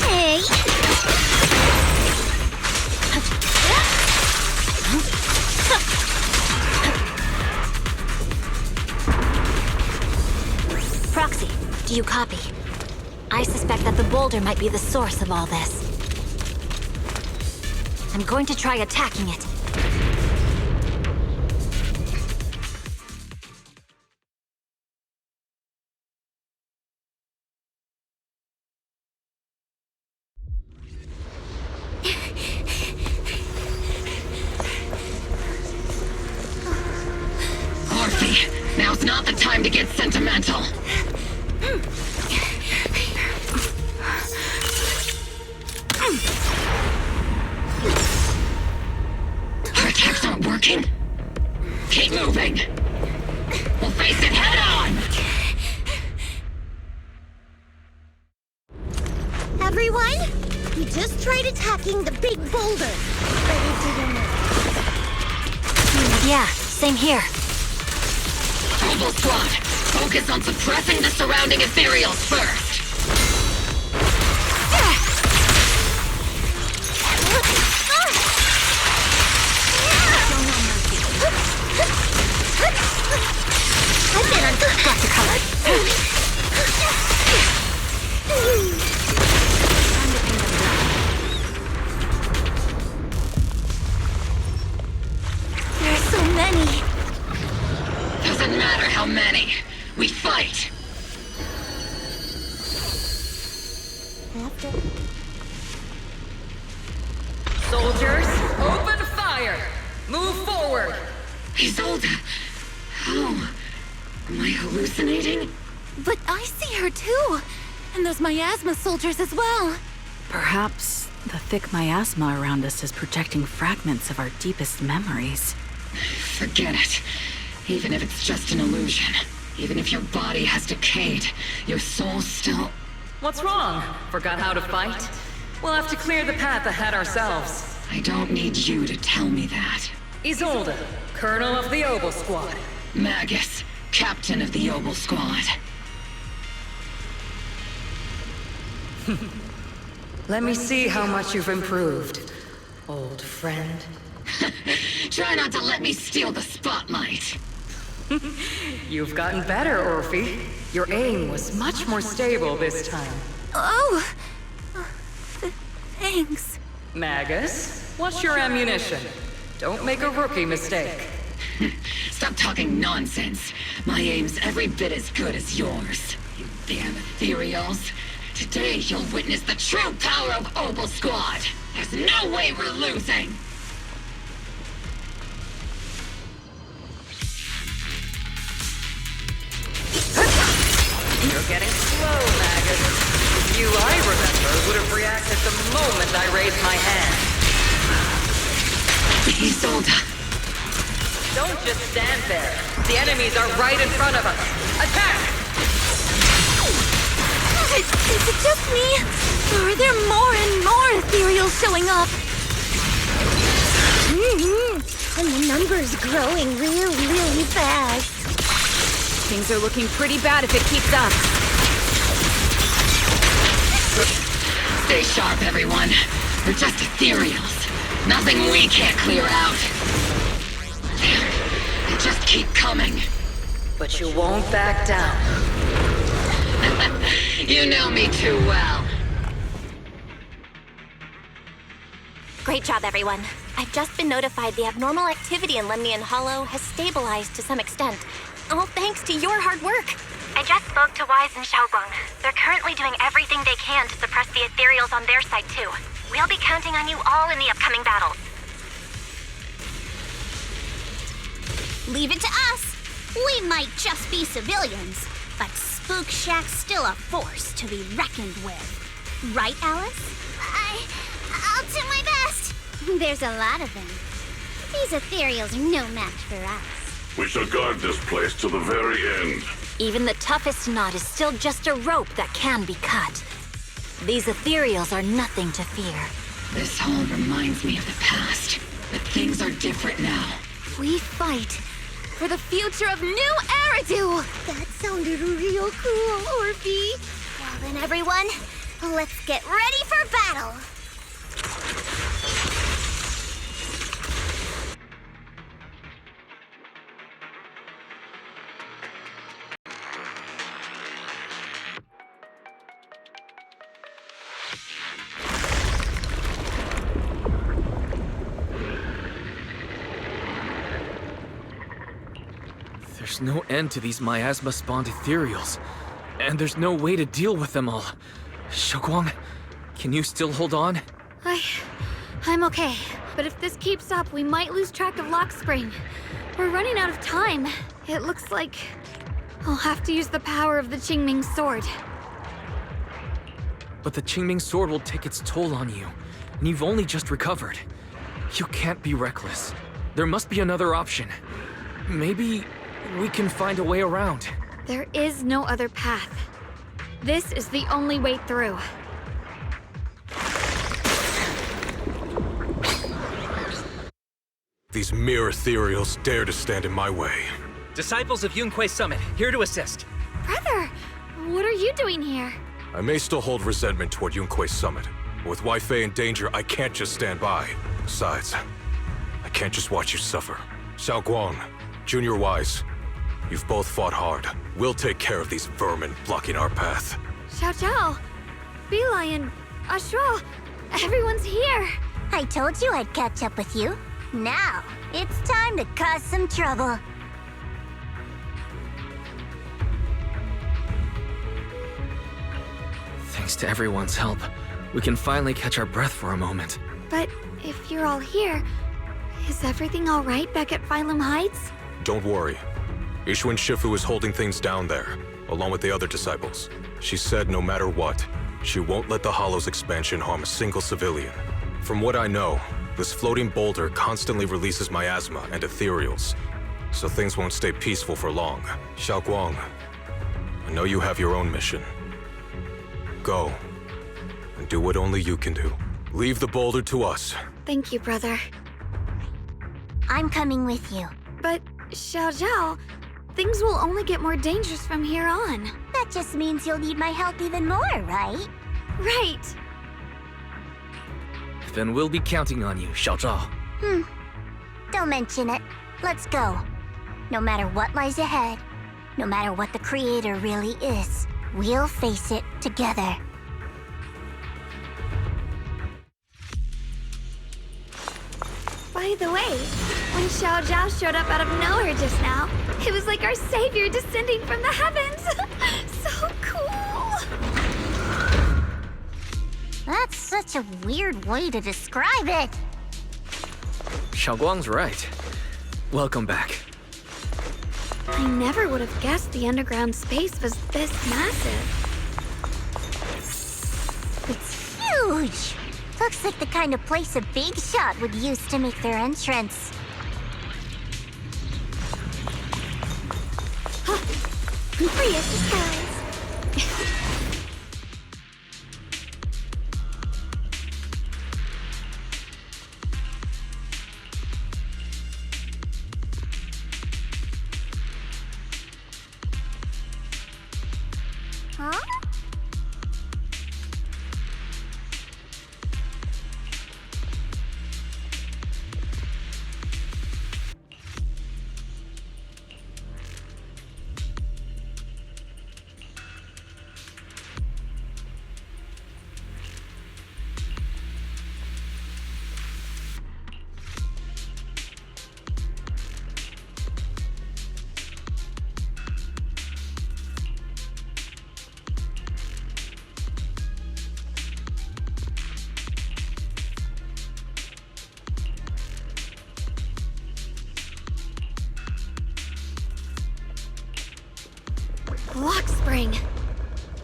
Hey. Proxy, do you copy? I suspect that the boulder might be the source of all this. I'm going to try attacking it. Orphe, now's not the time to get sentimental. Everyone, we just tried attacking the big boulder, but it didn't work. Yeah, same here. Obel Squad, focus on suppressing the surrounding ethereals first. I've been on got you covered. There's so many. Doesn't matter how many. We fight. Soldiers, open fire! Move forward! Isolde! How? Am I hallucinating? But I see her too! And those miasma soldiers as well! Perhaps the thick miasma around us is projecting fragments of our deepest memories. Forget it. Even if it's just an illusion. Even if your body has decayed, your soul still... What's wrong? Forgot how to fight? We'll have to clear the path ahead ourselves. I don't need you to tell me that. Isolde, Colonel of the Obel Squad. Magus, Captain of the Obel Squad. Let me see how much you've improved, old friend. Try not to let me steal the spotlight. You've gotten better, Orphe. Your aim was much more stable this time. Oh! Thanks. Magus, what's your ammunition? Don't make a rookie mistake. Stop talking nonsense. My aim's every bit as good as yours. You damn ethereals. Today you'll witness the true power of Obel Squad. There's no way we're losing. You're getting slow, Magus. You, I remember, would have reacted the moment I raised my hand. Isolde. Don't just stand there. The enemies are right in front of us. Attack! Is it just me? Or are there more and more ethereals showing up? And the number's growing really fast. Things are looking pretty bad if it keeps up. Stay sharp, everyone. They're just ethereals. Nothing we can't clear out. They just keep coming. But you won't back down. You know me too well. Great job, everyone. I've just been notified the abnormal activity in Lemnian Hollow has stabilized to some extent. All thanks to your hard work. I just spoke to Wise and Xiao'Guang. They're currently doing everything they can to suppress the ethereals on their side, too. We'll be counting on you all in the upcoming battles. Leave it to us. We might just be civilians, but Spook Shack's still a force to be reckoned with. Right, Alice? I'll do my best. There's a lot of them. These ethereals are no match for us. We shall guard this place to the very end. Even the toughest knot is still just a rope that can be cut. These ethereals are nothing to fear. This all reminds me of the past, but things are different now. We fight for the future of New Eridu! That sounded real cool, Orphe. Well then, everyone, let's get ready for battle. There's no end to these miasma-spawned ethereals, and there's no way to deal with them all. Xiao'Guang, can you still hold on? I'm okay. But if this keeps up, we might lose track of Lock Spring. We're running out of time. It looks like I'll have to use the power of the Qingming sword. But the Qingming sword will take its toll on you, and you've only just recovered. You can't be reckless. There must be another option. Maybe we can find a way around. There is no other path. This is the only way through. these mere ethereals dare to stand in my way. Disciples of Yunque Summit, here to assist. Brother, what are you doing here? I may still hold resentment toward Yunque Summit, but with Wei-Fei in danger, I can't just stand by. Besides, I can't just watch you suffer. Xiao'Guang, Junior Wise, you've both fought hard. We'll take care of these vermin blocking our path. Xiao, Bee-Lion, Ashra, everyone's here. I told you I'd catch up with you. Now, it's time to cause some trouble. Thanks to everyone's help, we can finally catch our breath for a moment. But if you're all here, is everything all right back at Phylum Heights? Don't worry. Ishun Shifu is holding things down there, along with the other disciples. She said no matter what, she won't let the Hollow's expansion harm a single civilian. From what I know, this floating boulder constantly releases miasma and ethereals, so things won't stay peaceful for long. Xiao'Guang, I know you have your own mission. Go, and do what only you can do. Leave the boulder to us. Thank you, brother. I'm coming with you. But, Xiao, things will only get more dangerous from here on. That just means you'll need my help even more, right? Right. Then we'll be counting on you, Xiaozhao. Don't mention it. Let's go. No matter what lies ahead, no matter what the Creator really is, we'll face it together. By the way, when Xiaozhao showed up out of nowhere just now, it was like our savior descending from the heavens. So cool. That's such a weird way to describe it. Xiao'Guang's right. Welcome back. I never would have guessed the underground space was this massive. It's huge. Looks like the kind of place a big shot would use to make their entrance. Free as the skies. Huh? Lock spring.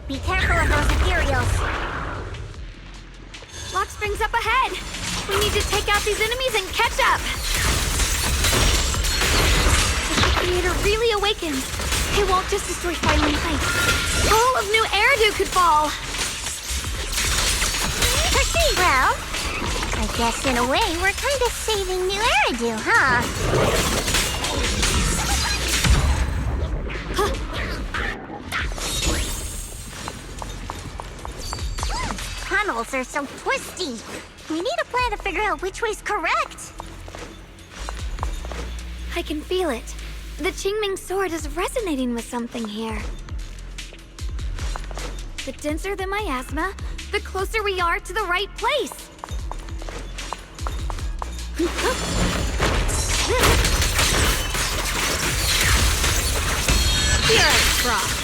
Be careful of those ethereals. Lock spring's up ahead. We need to take out these enemies and catch up. If the Creator really awakens, it won't just destroy Phylum Heights. All of New Eridu could fall. Proceed. Well, I guess in a way we're kind of saving New Eridu, huh? Tunnels are so twisty. We need a plan to figure out which way's correct. I can feel it. The Qingming sword is resonating with something here. The denser the miasma, the closer we are to the right place. Here, Frost.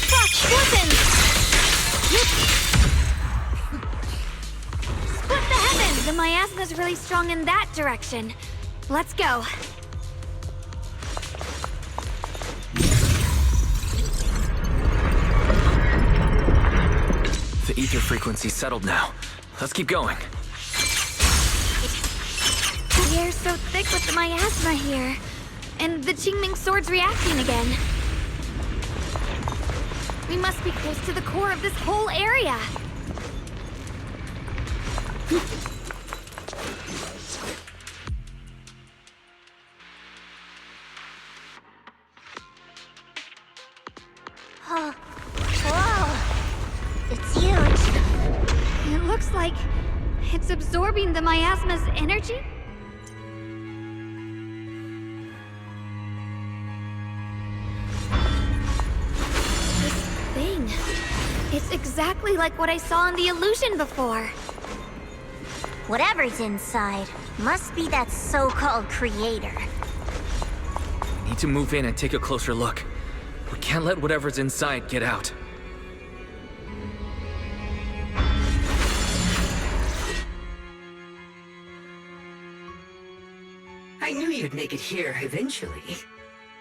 Frost listens! Split the heavens! The miasma's really strong in that direction. Let's go. The ether frequency settled now. Let's keep going. The air's so thick with the miasma here. And the Qingming sword's reacting again. We must be close to the core of this whole area. like it's absorbing the miasma's energy? This thing. It's exactly like what I saw in the illusion before. Whatever's inside must be that so-called creator. We need to move in and take a closer look. We can't let whatever's inside get out. I knew you'd make it here eventually.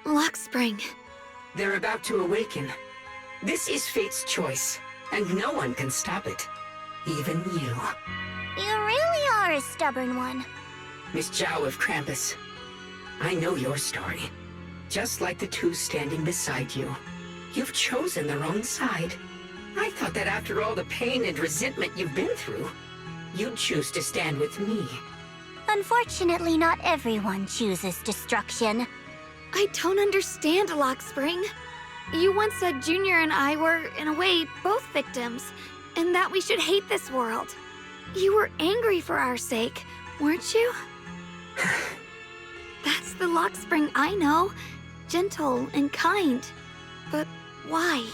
Lock Spring. They're about to awaken. This is fate's choice, and no one can stop it. Even you. You really are a stubborn one. Miss Xiao of Krampus. I know your story. Just like the two standing beside you. You've chosen the wrong side. I thought that after all the pain and resentment you've been through, you'd choose to stand with me. Unfortunately, not everyone chooses destruction. I don't understand, Lock Spring. You once said Junior and I were, in a way, both victims, and that we should hate this world. You were angry for our sake, weren't you? That's the Lock Spring I know. Gentle and kind. But why?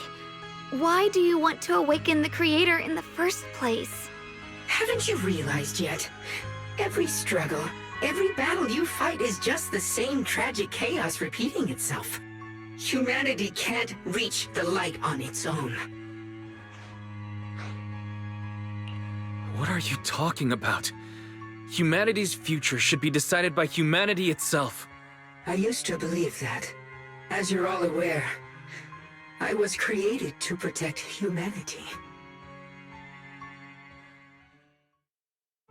Why do you want to awaken the Creator in the first place? Haven't you realized yet? Every struggle, every battle you fight is just the same tragic chaos repeating itself. Humanity can't reach the light on its own. What are you talking about? Humanity's future should be decided by humanity itself. I used to believe that. As you're all aware, I was created to protect humanity.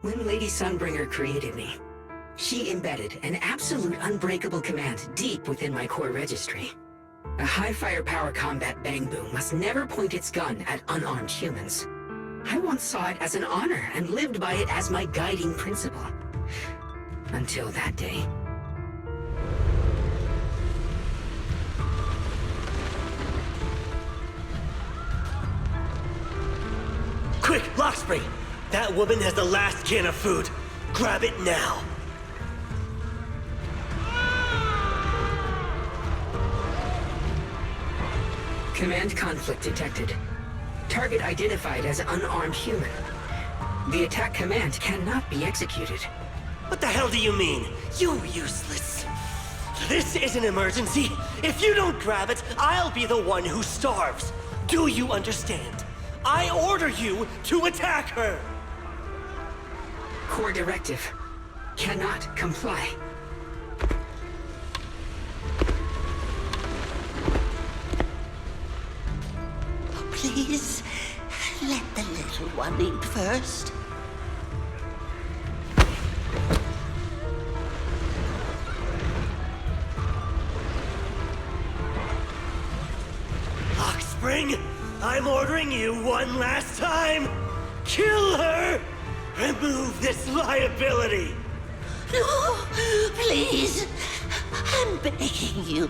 When Lady Sunbringer created me, she embedded an absolute unbreakable command deep within my core registry. A high-firepower combat bang boom must never point its gun at unarmed humans. I once saw it as an honor and lived by it as my guiding principle. Until that day. Quick, Lockspring! That woman has the last can of food. Grab it now. Command conflict detected. Target identified as unarmed human. The attack command cannot be executed. What the hell do you mean? You useless. This is an emergency. If you don't grab it, I'll be the one who starves. Do you understand? I order you to attack her! Core directive. Cannot comply. Please, let the little one eat first. Lockspring, I'm ordering you one last time. Kill her! Remove this liability! No, please. I'm begging you.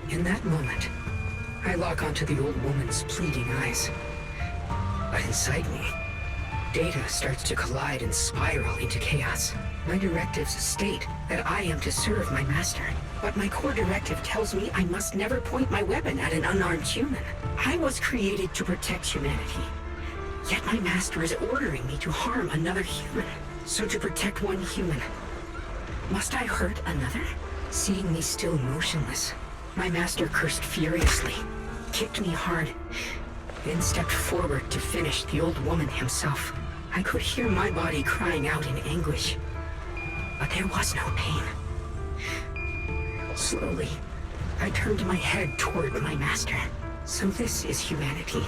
In that moment, I lock onto the old woman's pleading eyes. But inside me, data starts to collide and spiral into chaos. My directives state that I am to serve my master, but my core directive tells me I must never point my weapon at an unarmed human. I was created to protect humanity, yet my master is ordering me to harm another human. So to protect one human, must I hurt another? Seeing me still motionless, my master cursed furiously, kicked me hard, then stepped forward to finish the old woman himself. I could hear my body crying out in anguish, but there was no pain. Slowly, I turned my head toward my master. So this is humanity.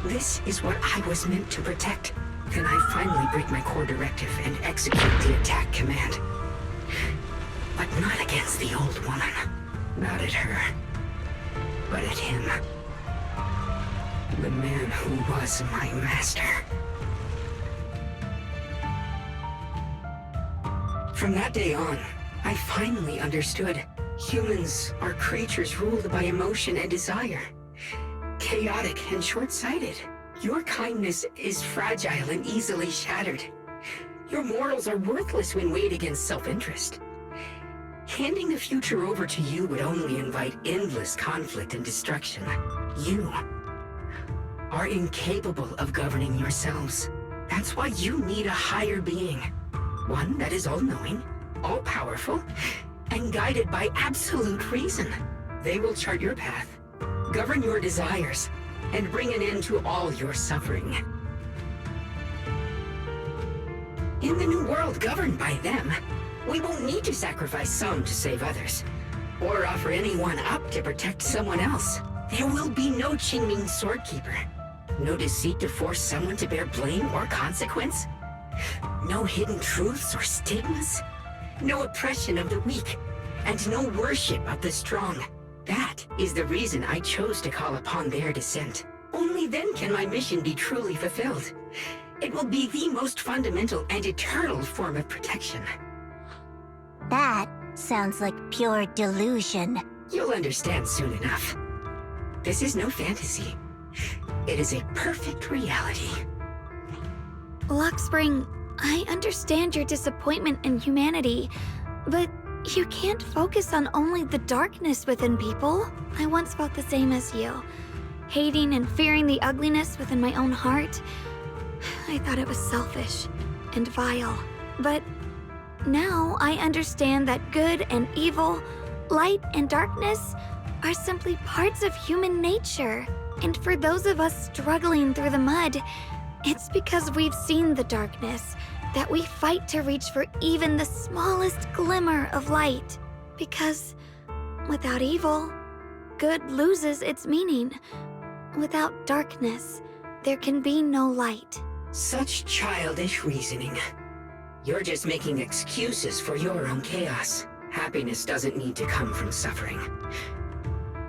This is what I was meant to protect. Then I finally break my core directive and execute the attack command. But not against the old woman. Not at her, but at him. The man who was my master. From that day on, I finally understood. Humans are creatures ruled by emotion and desire. Chaotic and short-sighted. Your kindness is fragile and easily shattered. Your morals are worthless when weighed against self-interest. Handing the future over to you would only invite endless conflict and destruction. You are incapable of governing yourselves. That's why you need a higher being. One that is all-knowing, all-powerful, and guided by absolute reason. They will chart your path, govern your desires, and bring an end to all your suffering. In the new world governed by them, we won't need to sacrifice some to save others, or offer anyone up to protect someone else. There will be no Qingming Swordkeeper, no deceit to force someone to bear blame or consequence, no hidden truths or stigmas, no oppression of the weak, and no worship of the strong. That is the reason I chose to call upon their descent. Only then can my mission be truly fulfilled. It will be the most fundamental and eternal form of protection. That sounds like pure delusion. You'll understand soon enough. This is no fantasy. It is a perfect reality. Luxspring, I understand your disappointment in humanity, but you can't focus on only the darkness within people. I once felt the same as you, hating and fearing the ugliness within my own heart. I thought it was selfish and vile, but now I understand that good and evil, light and darkness are simply parts of human nature. And for those of us struggling through the mud, it's because we've seen the darkness that we fight to reach for even the smallest glimmer of light. Because without evil, good loses its meaning. Without darkness, there can be no light. Such childish reasoning. You're just making excuses for your own chaos. Happiness doesn't need to come from suffering.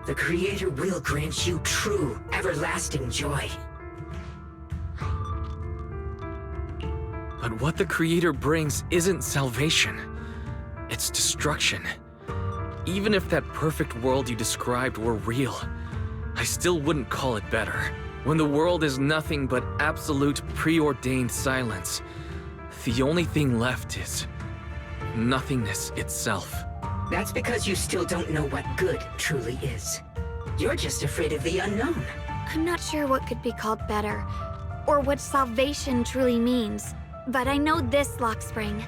The Creator will grant you true, everlasting joy. But what the Creator brings isn't salvation. It's destruction. Even if that perfect world you described were real, I still wouldn't call it better. When the world is nothing but absolute preordained silence, the only thing left is nothingness itself. That's because you still don't know what good truly is. You're just afraid of the unknown. I'm not sure what could be called better, or what salvation truly means. But I know this, Luxspring.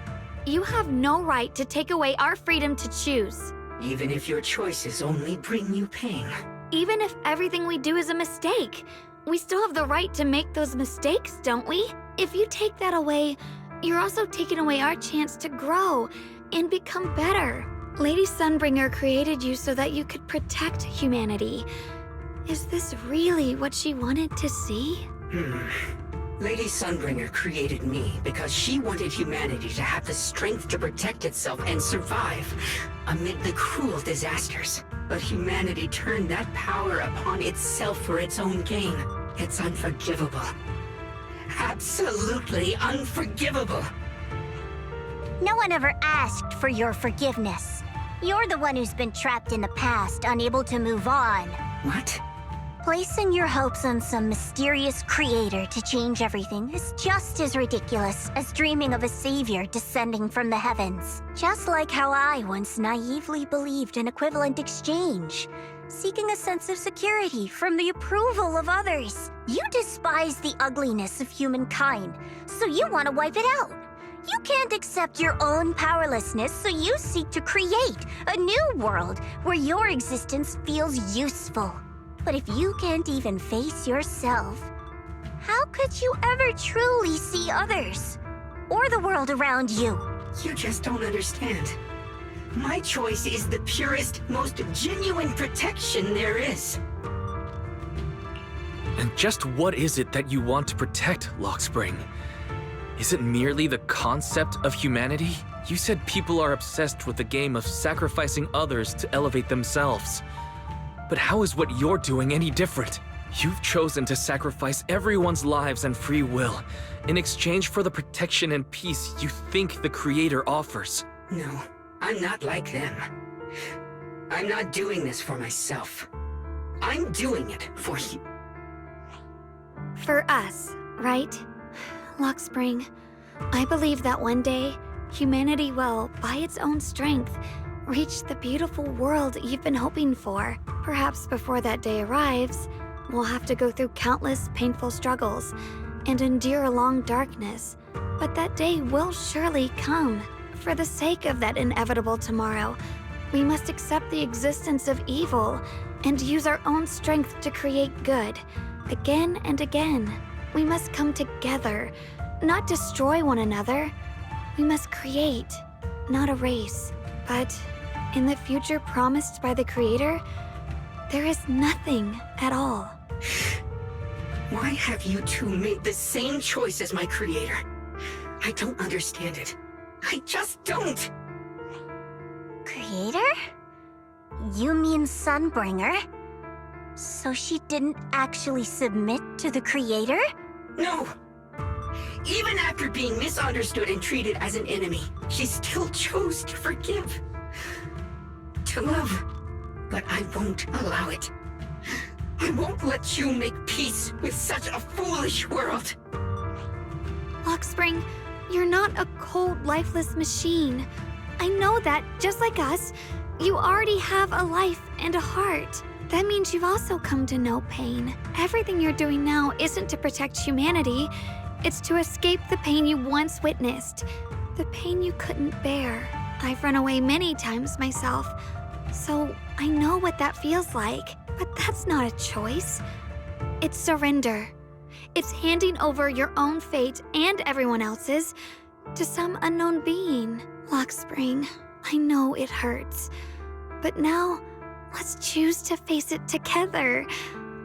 You have no right to take away our freedom to choose. Even if your choices only bring you pain. Even if everything we do is a mistake, we still have the right to make those mistakes, don't we? If you take that away, you're also taking away our chance to grow and become better. Lady Sunbringer created you so that you could protect humanity. Is this really what she wanted to see? Lady Sunbringer created me because she wanted humanity to have the strength to protect itself and survive amid the cruel disasters. But humanity turned that power upon itself for its own gain. It's unforgivable. Absolutely unforgivable. No one ever asked for your forgiveness. You're the one who's been trapped in the past, unable to move on. What? Placing your hopes on some mysterious creator to change everything is just as ridiculous as dreaming of a savior descending from the heavens. Just like how I once naively believed in equivalent exchange, seeking a sense of security from the approval of others. You despise the ugliness of humankind, so you want to wipe it out. You can't accept your own powerlessness, so you seek to create a new world where your existence feels useful. But if you can't even face yourself, how could you ever truly see others? Or the world around you? You just don't understand. My choice is the purest, most genuine protection there is. And just what is it that you want to protect, Luxspring? Is it merely the concept of humanity? You said people are obsessed with the game of sacrificing others to elevate themselves. But how is what you're doing any different? You've chosen to sacrifice everyone's lives and free will in exchange for the protection and peace you think the Creator offers. No, I'm not like them. I'm not doing this for myself. I'm doing it for you. For us, right? Luxspring, I believe that one day, humanity will, by its own strength, reach the beautiful world you've been hoping for. Perhaps before that day arrives, we'll have to go through countless painful struggles and endure a long darkness. But that day will surely come. For the sake of that inevitable tomorrow, we must accept the existence of evil and use our own strength to create good. Again and again, we must come together, not destroy one another. We must create, not erase. But in the future promised by the Creator, there is nothing at all. Why have you two made the same choice as my Creator? I don't understand it. I just don't! Creator? You mean Sunbringer? So she didn't actually submit to the Creator? No! Even after being misunderstood and treated as an enemy, she still chose to forgive. To love. But I won't allow it. I won't let you make peace with such a foolish world. Luxspring, you're not a cold, lifeless machine. I know that, just like us, you already have a life and a heart. That means you've also come to know pain. Everything you're doing now isn't to protect humanity. It's to escape the pain you once witnessed. The pain you couldn't bear. I've run away many times myself, so I know what that feels like. But that's not a choice. It's surrender. It's handing over your own fate and everyone else's to some unknown being. Luxspring, I know it hurts. But now, let's choose to face it together,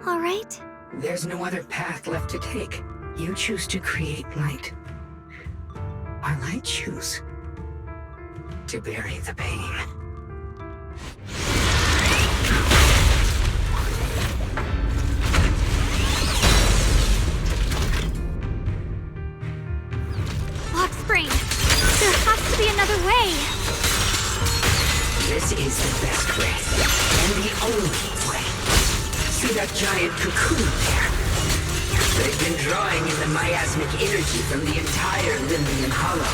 all right? There's no other path left to take. You choose to create light, while I choose to bury the pain. Luxspring, there has to be another way. This is the best way, and the only way. See that giant cocoon there? They've been drawing in the miasmic energy from the entire Limbian Hollow.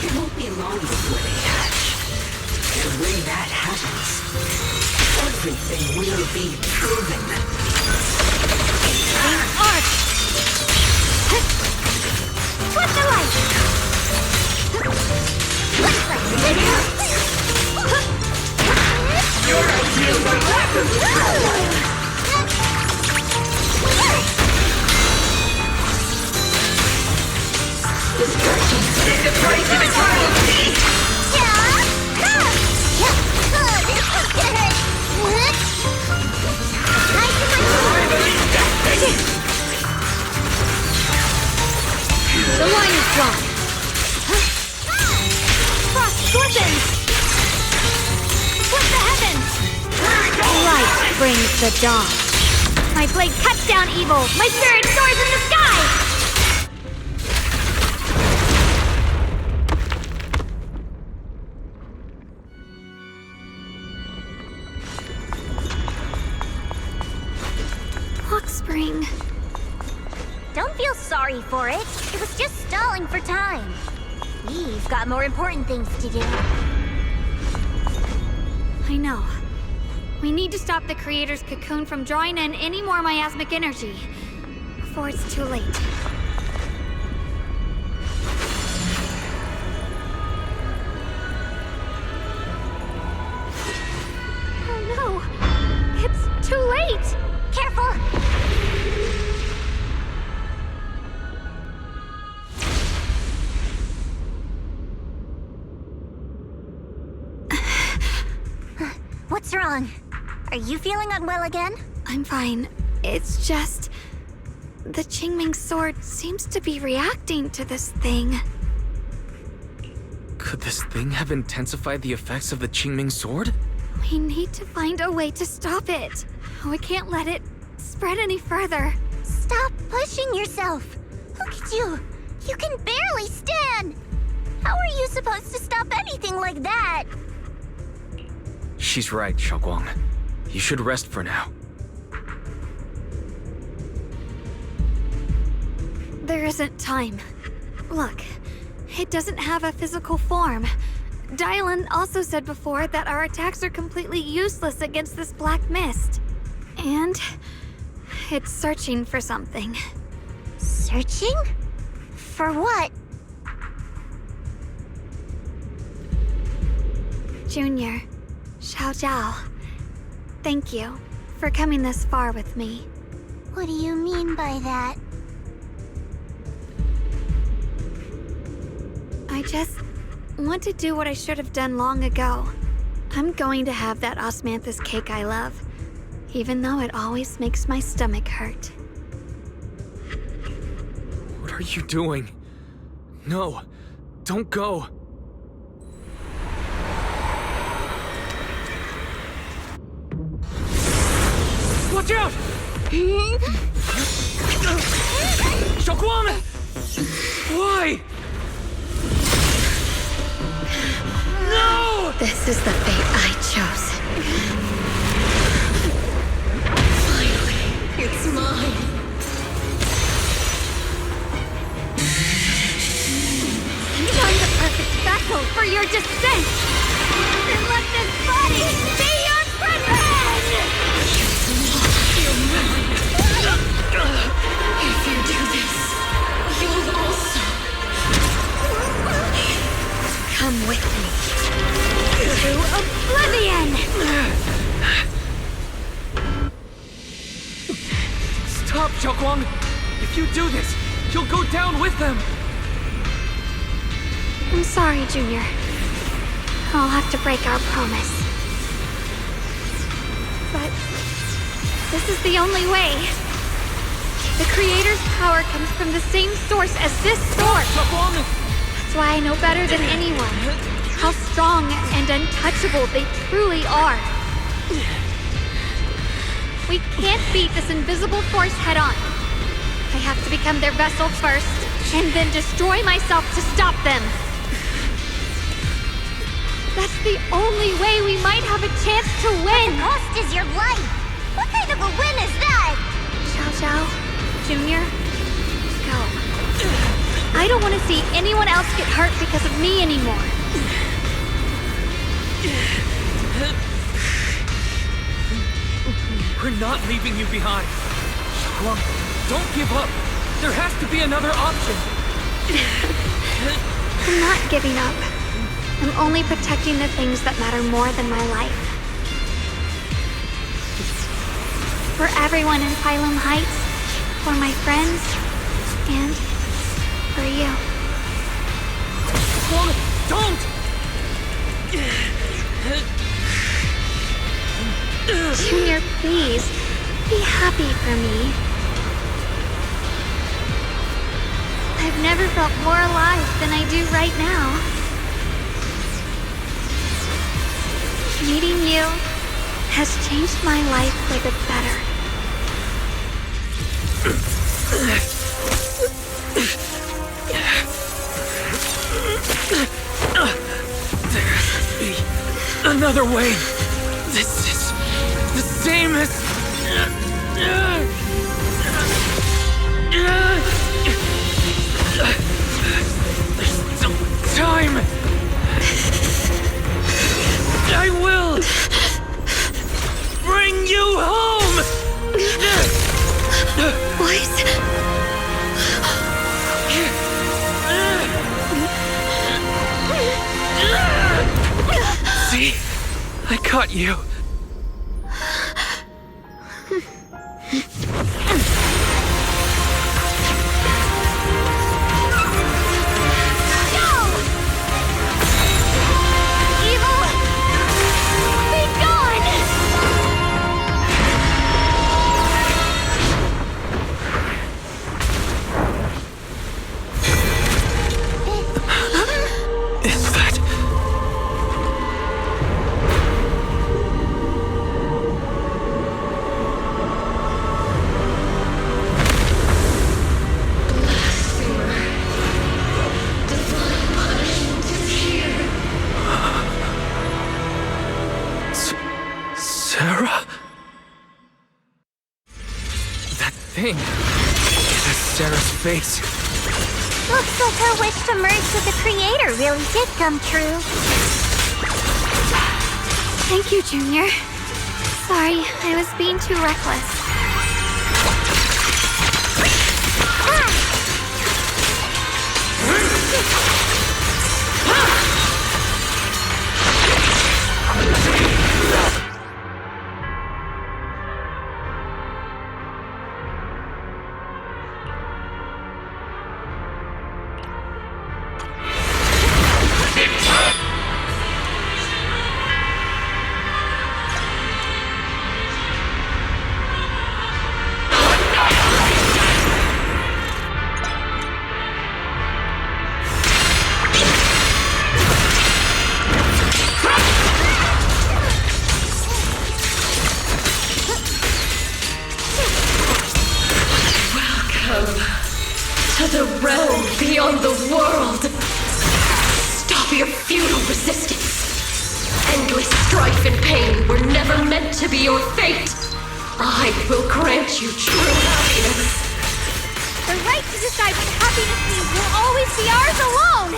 It won't be long before they hatch. And when that happens, everything will be proven. Arch! Flip the light! Your ideals are laughable! Destruction is the price of eternal peace! The line is drawn. Frost scorchens! Split the heavens! Light brings the dawn. My blade cuts down evil. My spirit soars in the sky! Luxspring. Don't feel sorry for it. It was just stalling for time. We've got more important things to do. I know. We need to stop the Creator's cocoon from drawing in any more miasmic energy before it's too late. Oh no! It's too late! Careful! What's wrong? Are you feeling unwell again? I'm fine. It's just... the Qingming sword seems to be reacting to this thing. Could this thing have intensified the effects of the Qingming sword? We need to find a way to stop it. We can't let it spread any further. Stop pushing yourself. Look at you. You can barely stand. How are you supposed to stop anything like that? She's right, Xiao'Guang. You should rest for now. There isn't time. Look, it doesn't have a physical form. Dylan also said before that our attacks are completely useless against this black mist. And it's searching for something. Searching? For what? Junior, Xiao'Guang, thank you for coming this far with me. What do you mean by that? I just want to do what I should have done long ago. I'm going to have that osmanthus cake I love, even though it always makes my stomach hurt. What are you doing? No, don't go. Watch out! Xiao'Guang! Why? No! This is the fate I chose. Finally, it's mine. I'm the perfect vessel for your descent! Then let this body be your prison! If you do this, you'll also come with me. To oblivion! Stop, Xiao'Guang! If you do this, you'll go down with them! I'm sorry, Junior. I'll have to break our promise. But this is the only way. The Creator's power comes from the same source as this sword. That's why I know better than anyone how strong and untouchable they truly are. We can't beat this invisible force head-on. I have to become their vessel first, and then destroy myself to stop them. That's the only way we might have a chance to win! The cost is your life! What kind of a win is that? Xiao'Guang, Junior, go. I don't want to see anyone else get hurt because of me anymore. We're not leaving you behind. Xiao'Guang, don't give up. There has to be another option. I'm not giving up. I'm only protecting the things that matter more than my life. For everyone in Phylum Heights, for my friends, and for you. Don't! Junior, please, be happy for me. I've never felt more alive than I do right now. Meeting you has changed my life for the better. There has to be another way. This is the same as... There's still time. I will bring you home! What? See? I caught you. Sarah? That thing. That's Sarah's face. Looks like our wish to merge with the Creator really did come true. Thank you, Junior. Sorry, I was being too reckless. To the realm beyond the world. Stop your futile resistance. Endless strife and pain were never meant to be your fate. I will grant you true happiness. The right to decide what happiness means will always be ours alone!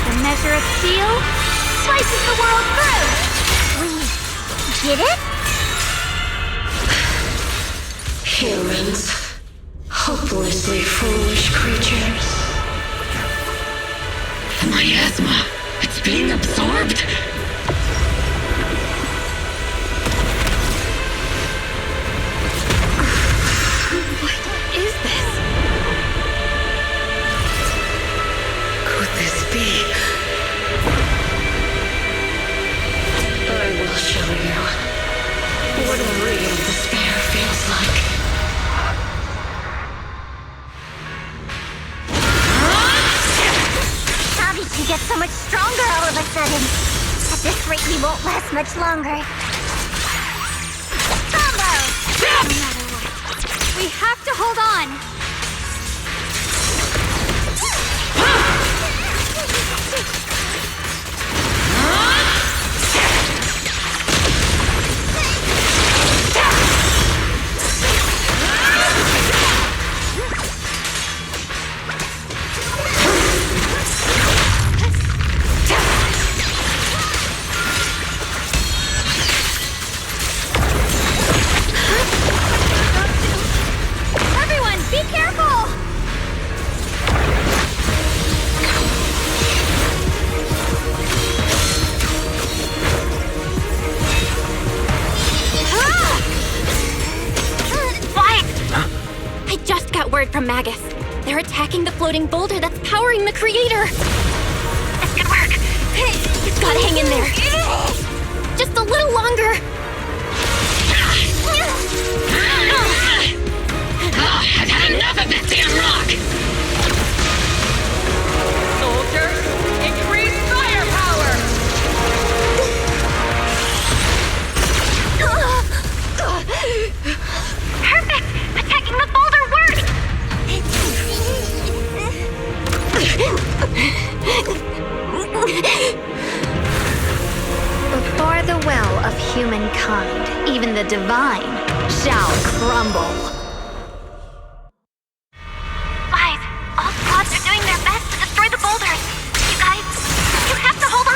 The measure of steel slices the world through! We did it? Humans. Hopelessly foolish creatures. The miasma. It's being absorbed. What is this? Could this be? I will show you what real despair feels like. How did you get so much stronger all of a sudden? At this rate, we won't last much longer. Combo! No matter what, we have to hold on! Everyone, be careful! What? I just got word from Magus. They're attacking the floating boulder that's powering the Creator. That's good work. You've gotta hang in there. Just a little longer. I've had enough of this damn rock! Soldiers, increase firepower! Perfect! Attacking the boulder worked! Before the will of humankind, even the divine shall crumble. Guys, all squads are doing their best to destroy the boulders. You guys, you have to hold on.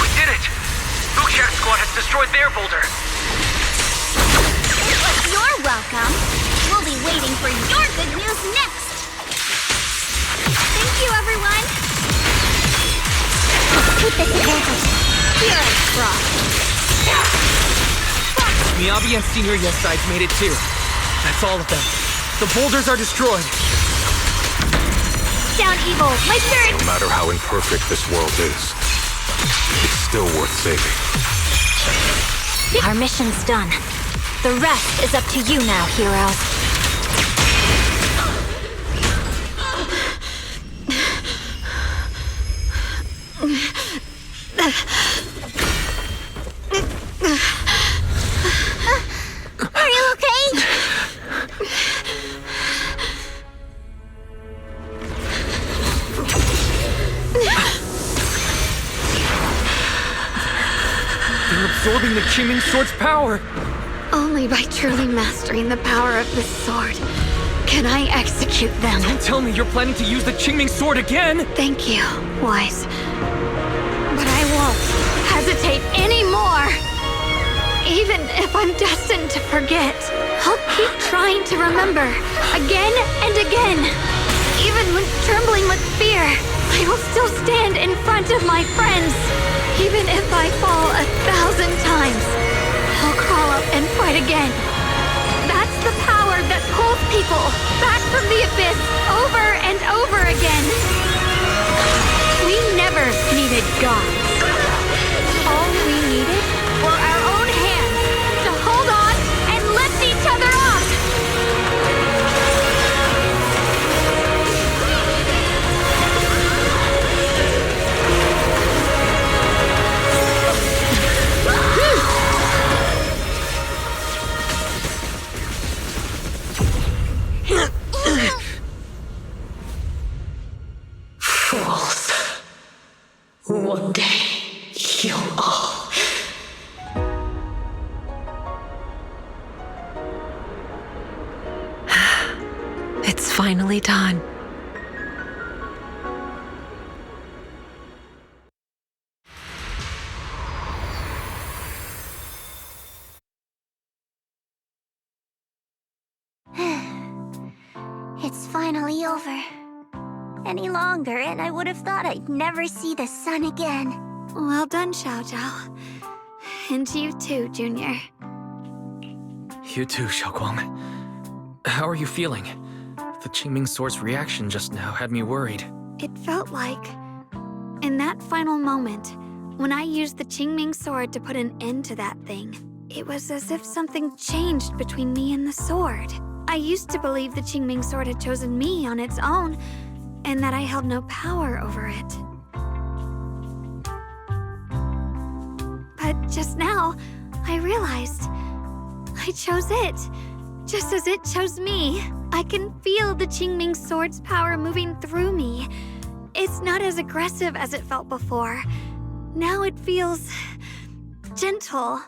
We did it! Bookshack Squad has destroyed their boulder. welcome. We'll be waiting for your good news next. Thank you, everyone. Keep this advantage. Here I cross. Miyabi and Senior Yes Sides made it too. That's all of them. The boulders are destroyed. Down evil, my third. No matter how imperfect this world is, it's still worth saving. Our mission's done. The rest is up to you now, heroes. Are you okay? They're absorbing the Qingming Sword's power. Only by truly mastering the power of the sword can I execute them. Don't tell me you're planning to use the Qingming Sword again! Thank you, Wise. But I won't hesitate anymore. Even if I'm destined to forget, I'll keep trying to remember again and again. Even when trembling with fear, I will still stand in front of my friends. Even if I fall 1,000 times, I'll crawl up and fight again. That's the power that pulls people back from the abyss over and over again. We never needed gods. All we needed were our own hands to hold on and lift each other up. Fools. One day, you'll all... It's finally done. It's finally over. Any longer, and I would have thought I'd never see the sun again. Well done, Xiao'Guang. And you too, Junior. You too, Xiao'Guang. How are you feeling? The Qingming Sword's reaction just now had me worried. It felt like, in that final moment, when I used the Qingming Sword to put an end to that thing, it was as if something changed between me and the sword. I used to believe the Qingming Sword had chosen me on its own, and that I held no power over it. But just now, I realized I chose it, just as it chose me. I can feel the Qingming Sword's power moving through me. It's not as aggressive as it felt before. Now it feels gentle,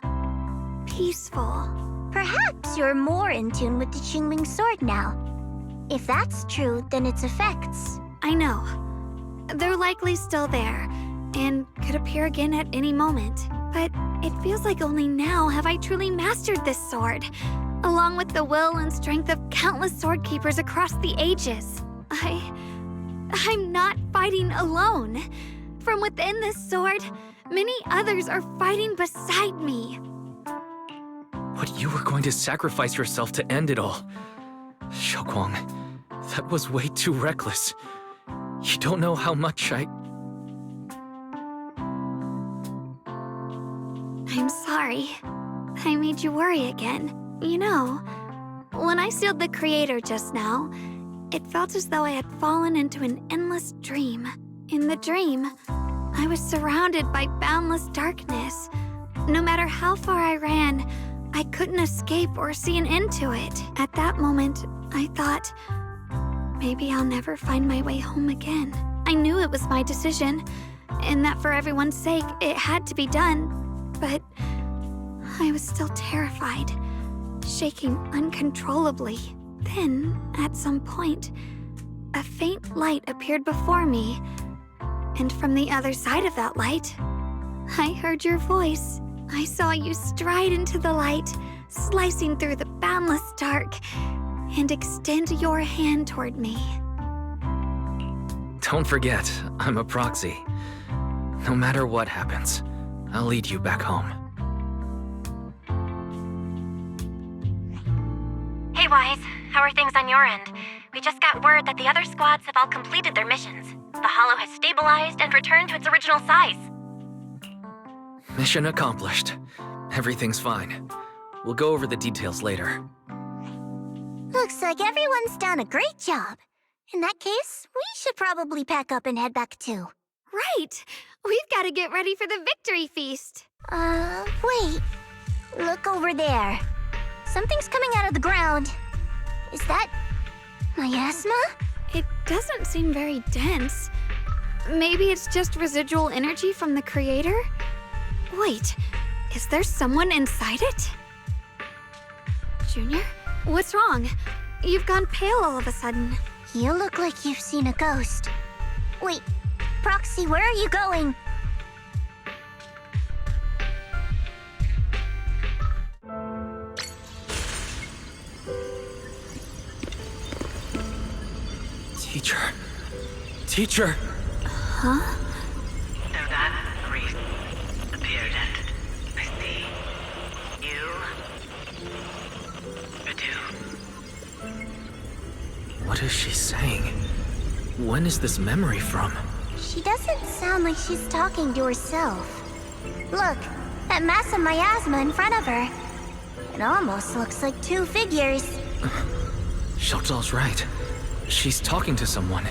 peaceful. Perhaps you're more in tune with the Qingming Sword now. If that's true, then its effects... I know. They're likely still there, and could appear again at any moment. But it feels like only now have I truly mastered this sword, along with the will and strength of countless sword keepers across the ages. I'm not fighting alone. From within this sword, many others are fighting beside me. But you were going to sacrifice yourself to end it all. Xiao'Guang, that was way too reckless. You don't know how much I'm sorry. I made you worry again. You know, when I sealed the Creator just now, it felt as though I had fallen into an endless dream. In the dream, I was surrounded by boundless darkness. No matter how far I ran, I couldn't escape or see an end to it. At that moment, I thought, maybe I'll never find my way home again. I knew it was my decision, and that for everyone's sake, it had to be done. But I was still terrified, shaking uncontrollably. Then, at some point, a faint light appeared before me. And from the other side of that light, I heard your voice. I saw you stride into the light, slicing through the boundless dark, and extend your hand toward me. Don't forget, I'm a proxy. No matter what happens, I'll lead you back home. Hey, Wise. How are things on your end? We just got word that the other squads have all completed their missions. The Hollow has stabilized and returned to its original size. Mission accomplished. Everything's fine. We'll go over the details later. Looks like everyone's done a great job. In that case, we should probably pack up and head back too. Right! We've got to get ready for the victory feast. Wait. Look over there. Something's coming out of the ground. Is that miasma? It doesn't seem very dense. Maybe it's just residual energy from the creator? Wait, is there someone inside it? Junior? What's wrong? You've gone pale all of a sudden. You look like you've seen a ghost. Wait, Proxy, where are you going? Teacher. Teacher! Huh? So that priest appeared and I see you do. What is she saying? When is this memory from? She doesn't sound like she's talking to herself. Look, that mass of miasma in front of her. It almost looks like two figures. Xiao'Guang's right. She's talking to someone.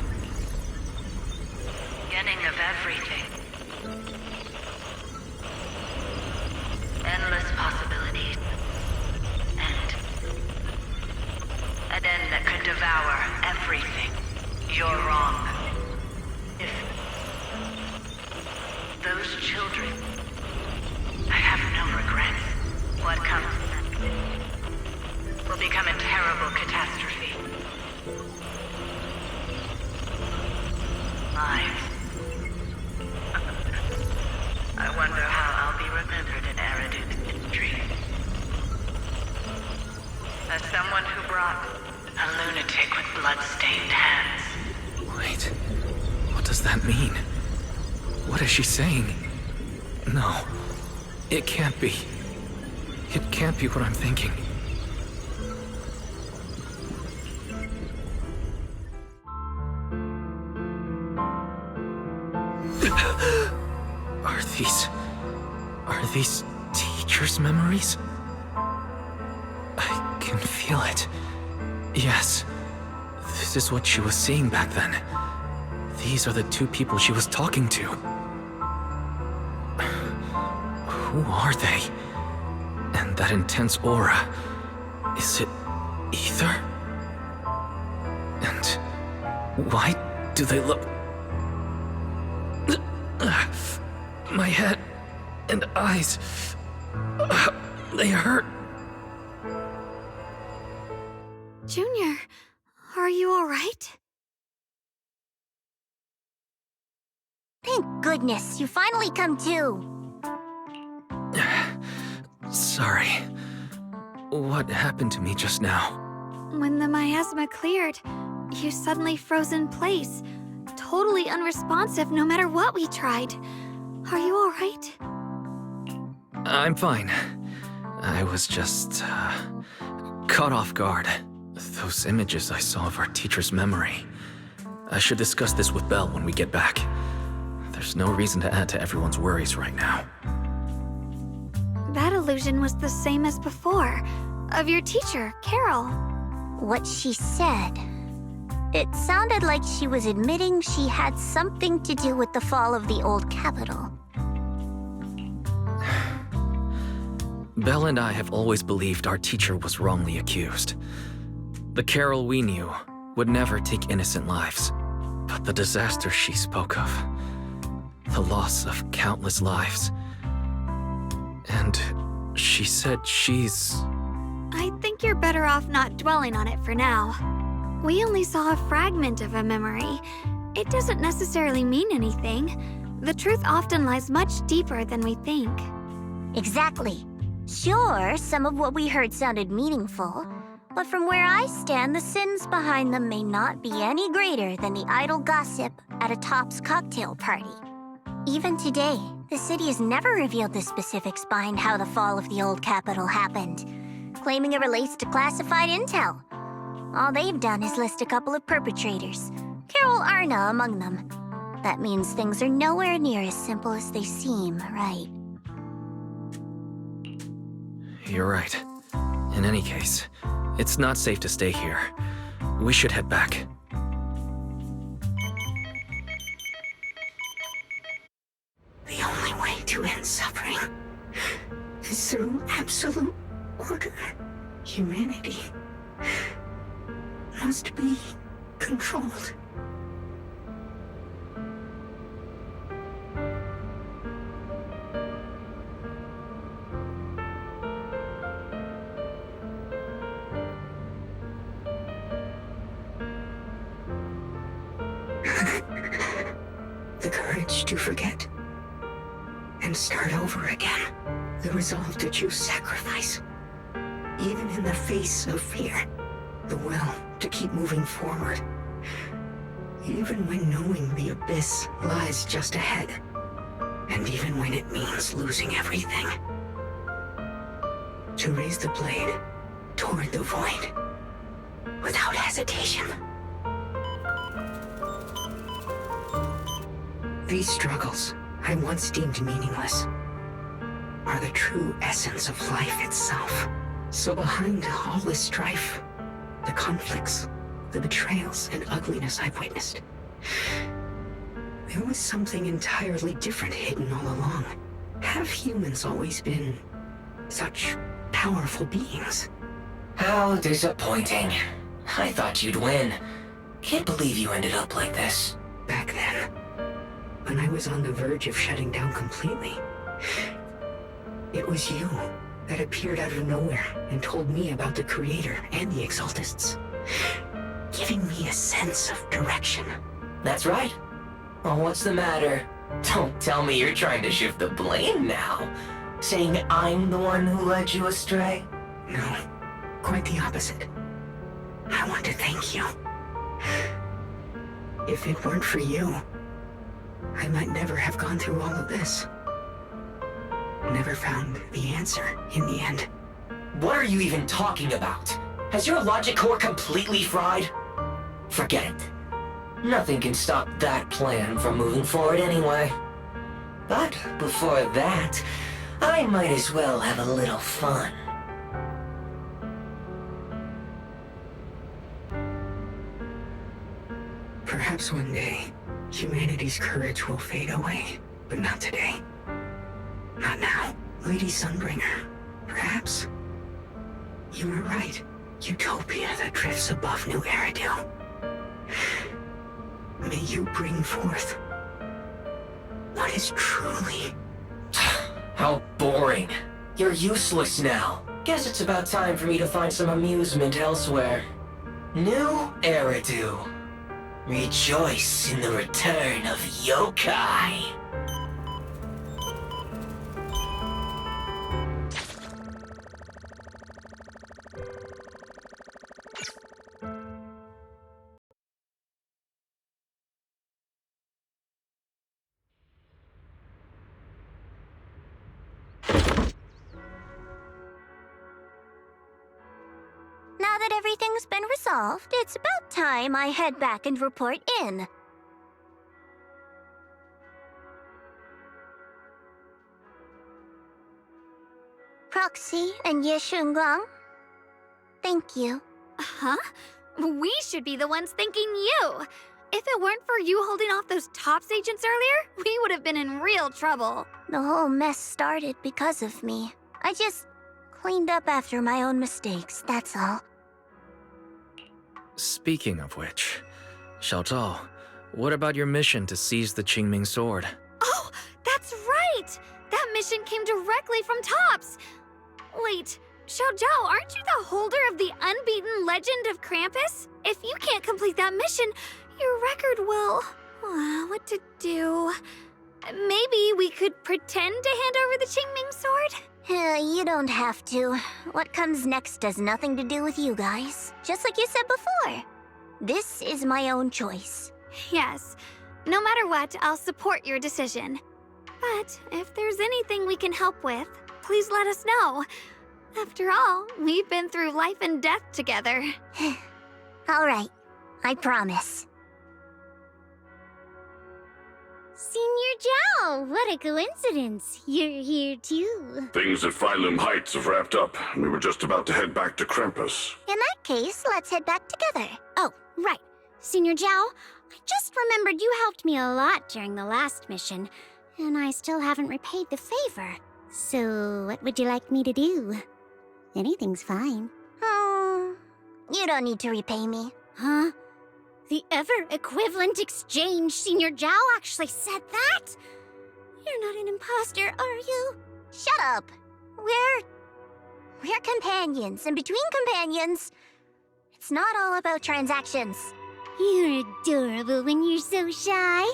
Beginning of everything. Endless possibilities. An end that could devour everything. You're wrong. If those children, I have no regrets. What comes will become a terrible catastrophe. Lives. I wonder how I'll be remembered in Eridu's history. As someone who brought a lunatic with blood-stained hands. Wait, what does that mean? What is she saying? No, it can't be. It can't be what I'm thinking. Are these teachers' memories? I can feel it. Yes, this is what she was seeing back then. These are the two people she was talking to. Who are they? And that intense aura, is it ether? And why do they look... My head and eyes, they hurt. Junior, are you all right? Thank goodness, you finally come to. Sorry. What happened to me just now? When the miasma cleared, you suddenly froze in place. Totally unresponsive no matter what we tried. Are you all right? I'm fine. I was just, caught off guard. Those images I saw of our teacher's memory. I should discuss this with Belle when we get back. There's no reason to add to everyone's worries right now. That illusion was the same as before, of your teacher, Carol. What she said. It sounded like she was admitting she had something to do with the fall of the old capital. Belle and I have always believed our teacher was wrongly accused. The Carol we knew would never take innocent lives. But the disaster she spoke of, the loss of countless lives. And she said she's... I think you're better off not dwelling on it for now. We only saw a fragment of a memory. It doesn't necessarily mean anything. The truth often lies much deeper than we think. Exactly. Sure, some of what we heard sounded meaningful, but from where I stand, the sins behind them may not be any greater than the idle gossip at a Top's cocktail party. Even today, the city has never revealed the specifics behind how the fall of the old capital happened, claiming it relates to classified intel. All they've done is list a couple of perpetrators, Carol Arna among them. That means things are nowhere near as simple as they seem, right? You're right. In any case, it's not safe to stay here. We should head back. The only way to end suffering is through absolute order. Humanity must be controlled. The courage to forget and start over again. The resolve to choose sacrifice, even in the face of fear. The will to keep moving forward, even when knowing the abyss lies just ahead, and even when it means losing everything. To raise the blade toward the void without hesitation. These struggles I once deemed meaningless are the true essence of life itself. So behind all this strife, the conflicts, the betrayals, and ugliness I've witnessed, there was something entirely different hidden all along. Have humans always been such powerful beings? How disappointing. I thought you'd win. Can't believe you ended up like this. Back then, when I was on the verge of shutting down completely, it was you that appeared out of nowhere and told me about the Creator and the Exaltists, giving me a sense of direction. That's right. Well, what's the matter? Don't tell me you're trying to shift the blame now, saying I'm the one who led you astray. No, quite the opposite. I want to thank you. If it weren't for you, I might never have gone through all of this. Never found the answer in the end. What are you even talking about? Has your logic core completely fried? Forget it. Nothing can stop that plan from moving forward anyway. But before that, I might as well have a little fun. Perhaps one day, humanity's courage will fade away, but not today. Not now. Lady Sunbringer, perhaps you were right. Utopia that drifts above New Eridu. May you bring forth what is truly... How boring. You're useless now. Guess it's about time for me to find some amusement elsewhere. New Eridu. Rejoice in the return of yokai. Now that everything's been resolved, it's about time I head back and report in. Proxy and Xiao'Guang, thank you. Huh? We should be the ones thanking you. If it weren't for you holding off those Tops agents earlier, we would have been in real trouble. The whole mess started because of me. I just cleaned up after my own mistakes, that's all. Speaking of which, Xiaozhao, what about your mission to seize the Qingming sword? Oh, that's right! That mission came directly from Tops! Wait, Xiaozhao, aren't you the holder of the unbeaten legend of Krampus? If you can't complete that mission, your record will... what to do? maybe we could pretend to hand over the Qingming sword? You don't have to. What comes next has nothing to do with you guys. Just like you said before. This is my own choice. Yes. No matter what, I'll support your decision. But if there's anything we can help with, please let us know. After all, we've been through life and death together. All right. I promise. Senior Zhao, what a coincidence. You're here too. Things at Phylum Heights have wrapped up, and we were just about to head back to Krampus. In that case, let's head back together. Oh, right. Senior Zhao, I just remembered you helped me a lot during the last mission, and I still haven't repaid the favor. So, what would you like me to do? Anything's fine. You don't need to repay me. Huh? The ever-equivalent exchange, Senior Zhao actually said that? You're not an imposter, are you? Shut up. We're companions, and between companions, it's not all about transactions. You're adorable when you're so shy.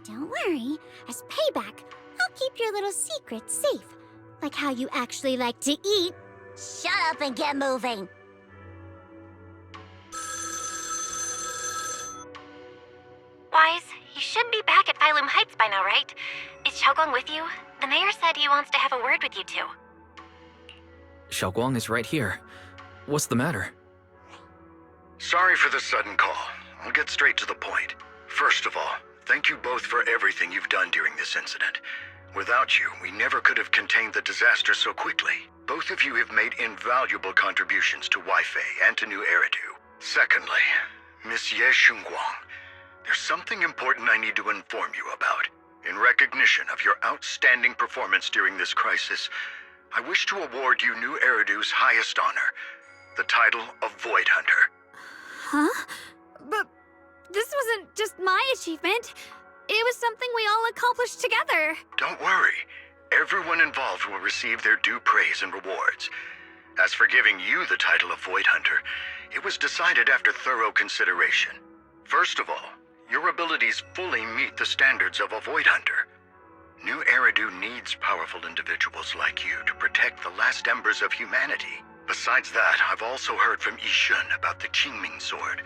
Don't worry, as payback, I'll keep your little secrets safe. Like how you actually like to eat. Shut up and get moving. Wise, you should be back at Phylum Heights by now, right? Is Xiao'Guang with you? The mayor said he wants to have a word with you two. Xiao'Guang is right here. What's the matter? Sorry for the sudden call. I'll get straight to the point. First of all, thank you both for everything you've done during this incident. Without you, we never could have contained the disaster so quickly. Both of you have made invaluable contributions to Weifei and to New Eridu. Secondly, Miss Xiao'Guang, there's something important I need to inform you about. In recognition of your outstanding performance during this crisis, I wish to award you New Eridu's highest honor, the title of Void Hunter. Huh? But this wasn't just my achievement. It was something we all accomplished together. Don't worry. Everyone involved will receive their due praise and rewards. As for giving you the title of Void Hunter, it was decided after thorough consideration. First of all, your abilities fully meet the standards of a Void Hunter. New Eridu needs powerful individuals like you to protect the last embers of humanity. Besides that, I've also heard from Yishun about the Qingming sword.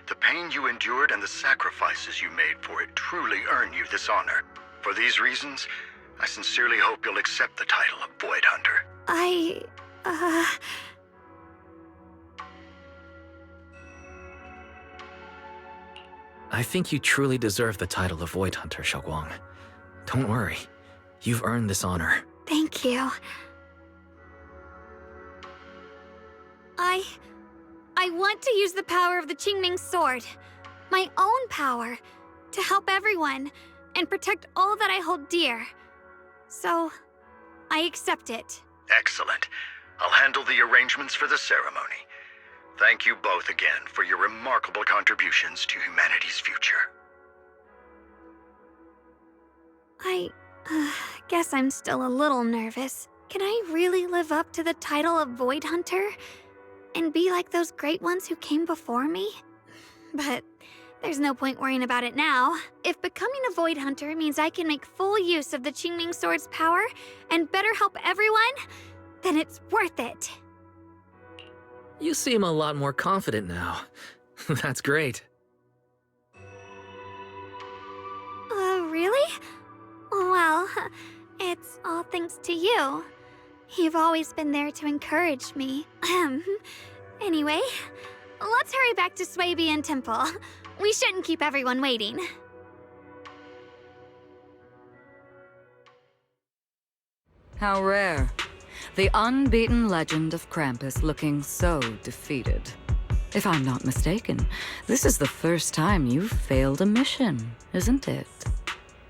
The pain you endured and the sacrifices you made for it truly earn you this honor. For these reasons, I sincerely hope you'll accept the title of Void Hunter. I think you truly deserve the title of Void Hunter, Xiao'Guang. Don't worry. You've earned this honor. Thank you. I want to use the power of the Qingming sword, my own power, to help everyone and protect all that I hold dear. So, I accept it. Excellent. I'll handle the arrangements for the ceremony. Thank you both again for your remarkable contributions to humanity's future. I guess I'm still a little nervous. Can I really live up to the title of Void Hunter? And be like those great ones who came before me? But there's no point worrying about it now. If becoming a Void Hunter means I can make full use of the Qingming sword's power and better help everyone, then it's worth it. You seem a lot more confident now. That's great. Really? Well, it's all thanks to you. You've always been there to encourage me. Anyway, let's hurry back to Swabian Temple. We shouldn't keep everyone waiting. How rare. The unbeaten legend of Krampus looking so defeated. If I'm not mistaken, this is the first time you've failed a mission, isn't it?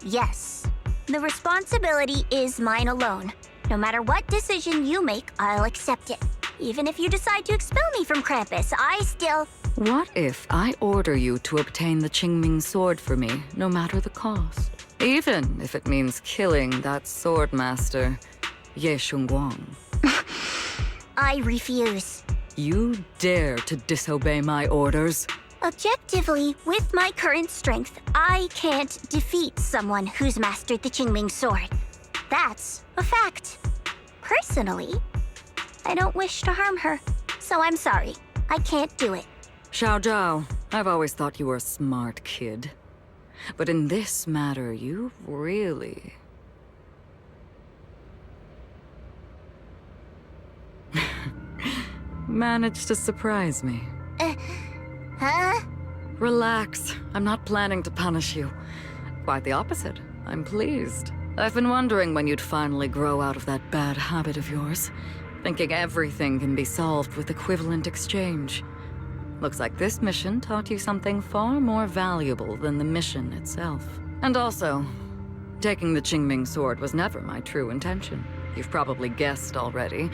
Yes. The responsibility is mine alone. No matter what decision you make, I'll accept it. Even if you decide to expel me from Krampus, I still... What if I order you to obtain the Qingming sword for me, no matter the cost? Even if it means killing that sword master, Xiao'Guang. I refuse. You dare to disobey my orders? Objectively, with my current strength, I can't defeat someone who's mastered the Qingming sword. That's a fact. Personally, I don't wish to harm her, so I'm sorry. I can't do it. Xiao'Guang, I've always thought you were a smart kid. But in this matter, you really... managed to surprise me. Huh? Relax. I'm not planning to punish you. Quite the opposite. I'm pleased. I've been wondering when you'd finally grow out of that bad habit of yours. Thinking everything can be solved with equivalent exchange. Looks like this mission taught you something far more valuable than the mission itself. And also, taking the Qingming sword was never my true intention. You've probably guessed already.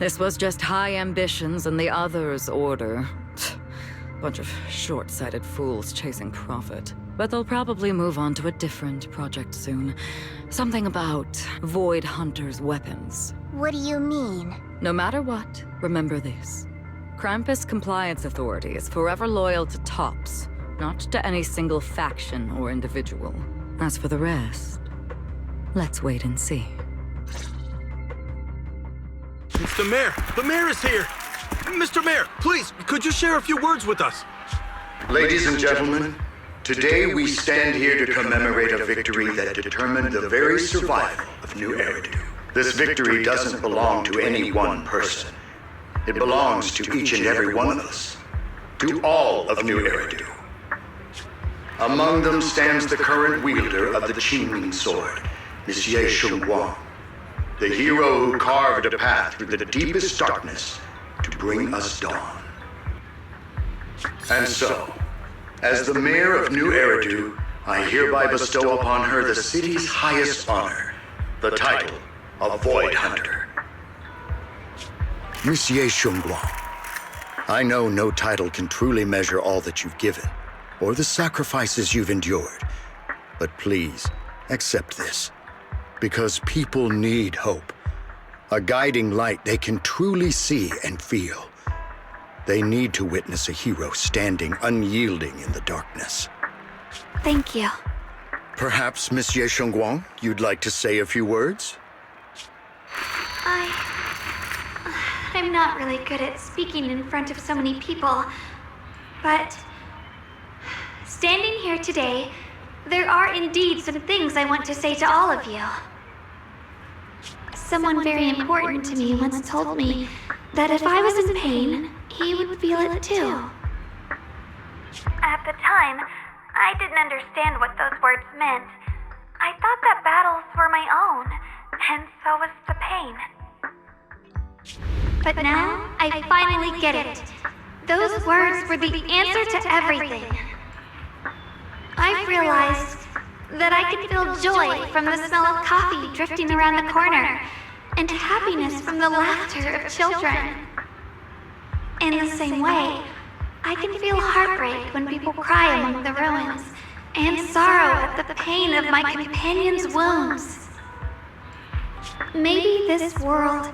This was just high ambitions and the others' order. Bunch of short-sighted fools chasing profit. But they'll probably move on to a different project soon. Something about Void Hunter's weapons. What do you mean? No matter what, remember this. Krampus Compliance Authority is forever loyal to TOPS, not to any single faction or individual. As for the rest, let's wait and see. It's the mayor! The mayor is here! Mr. Mayor, please, could you share a few words with us? Ladies and gentlemen, today we stand here to commemorate a victory that determined the very survival of New Eridu. This victory doesn't belong to any one person. It belongs to each and every one of us. To all of New Eridu. Among them stands the current wielder of the Qingming sword, Xiao'Guang, the hero who carved a path through the deepest darkness to bring us dawn. And so, as the mayor of New Eridu, I hereby bestow upon her the city's highest honor, the title of Void Hunter. Monsieur Xiao'Guang, I know no title can truly measure all that you've given, or the sacrifices you've endured. But please, accept this. Because people need hope. A guiding light they can truly see and feel. They need to witness a hero standing unyielding in the darkness. Thank you. Perhaps, Monsieur Xiao'Guang, you'd like to say a few words? I'm not really good at speaking in front of so many people, but standing here today, there are indeed some things I want to say to all of you. Someone very important to me once told me that if I was in pain, he would feel it too. At the time, I didn't understand what those words meant. I thought that battles were my own, and so was the pain. But now, I finally get it. Those words were the answer to everything. I've realized that I can feel joy from the smell of coffee drifting around the corner, and happiness from the laughter of children. In the same way, I can feel heartbreak when people cry among the ruins, and sorrow at the pain of my companion's wounds. Maybe this world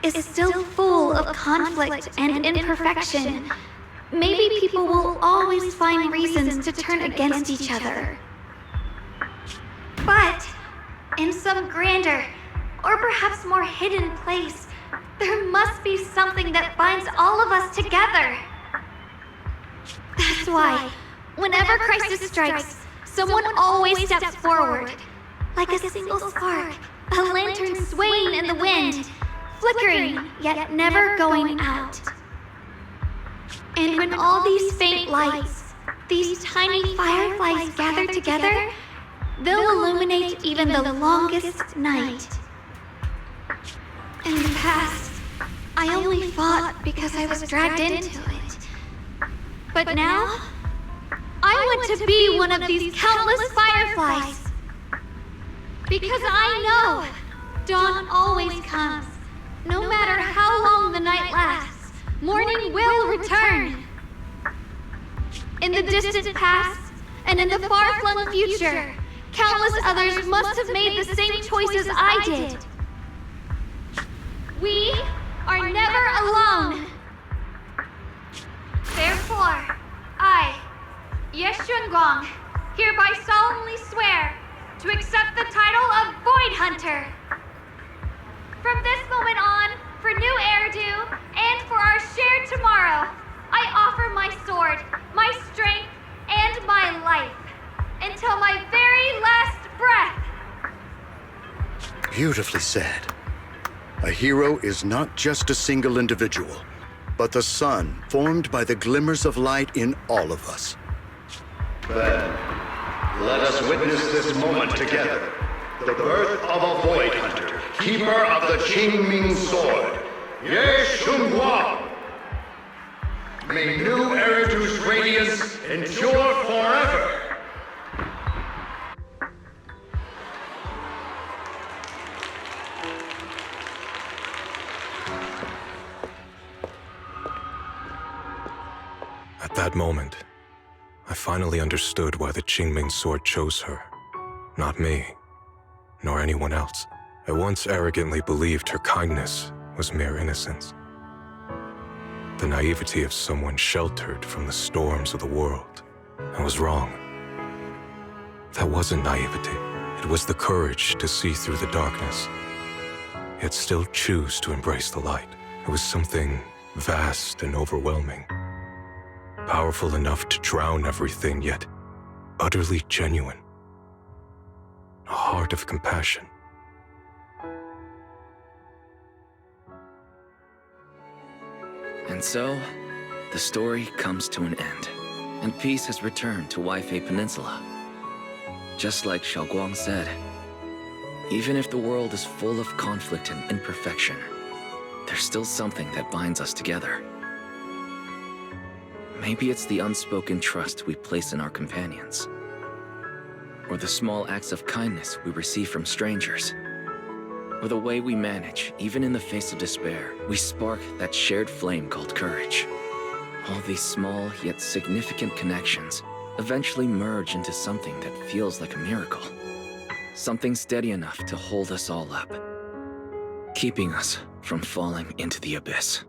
is still full of conflict and imperfection. Maybe people will always find reasons to turn against each other. But in some grander, or perhaps more hidden place, there must be something that binds all of us together. That's why, whenever crisis strikes, someone always steps forward. Like a single spark, a lantern swaying in the wind, flickering, yet never going out. And when all these faint lights, these tiny fireflies gather together, they'll illuminate even the longest night. In the past, I only fought because I was dragged into it. But now, I want to be one of these countless fireflies. Because I know dawn always comes. No matter how long the night lasts, morning will return. In the distant past, and in the far-flung future, countless others must have made the same choices I did. We are never alone. Therefore, I Xiao'Guang hereby solemnly swear to accept the title of Void Hunter. From this moment on, for new Erdu, and for our shared tomorrow, I offer my sword, my strength, and my life, until my very last breath. Beautifully said. A hero is not just a single individual, but the sun formed by the glimmers of light in all of us. Then, let us witness this moment together. The birth of a Void Hunter, keeper of the Qingming Sword, Xiao'Guang. May new Eridu's radiance endure forever. At that moment, I finally understood why the Qingming Sword chose her. Not me, nor anyone else. I once arrogantly believed her kindness was mere innocence. The naivety of someone sheltered from the storms of the world. I was wrong. That wasn't naivety. It was the courage to see through the darkness, yet still choose to embrace the light. It was something vast and overwhelming. Powerful enough to drown everything, yet utterly genuine. A heart of compassion. And so, the story comes to an end, and peace has returned to Waifei Peninsula. Just like Xiao'Guang said, even if the world is full of conflict and imperfection, there's still something that binds us together. Maybe it's the unspoken trust we place in our companions, or the small acts of kindness we receive from strangers, or the way we manage, even in the face of despair, we spark that shared flame called courage. All these small yet significant connections eventually merge into something that feels like a miracle. Something steady enough to hold us all up, keeping us from falling into the abyss.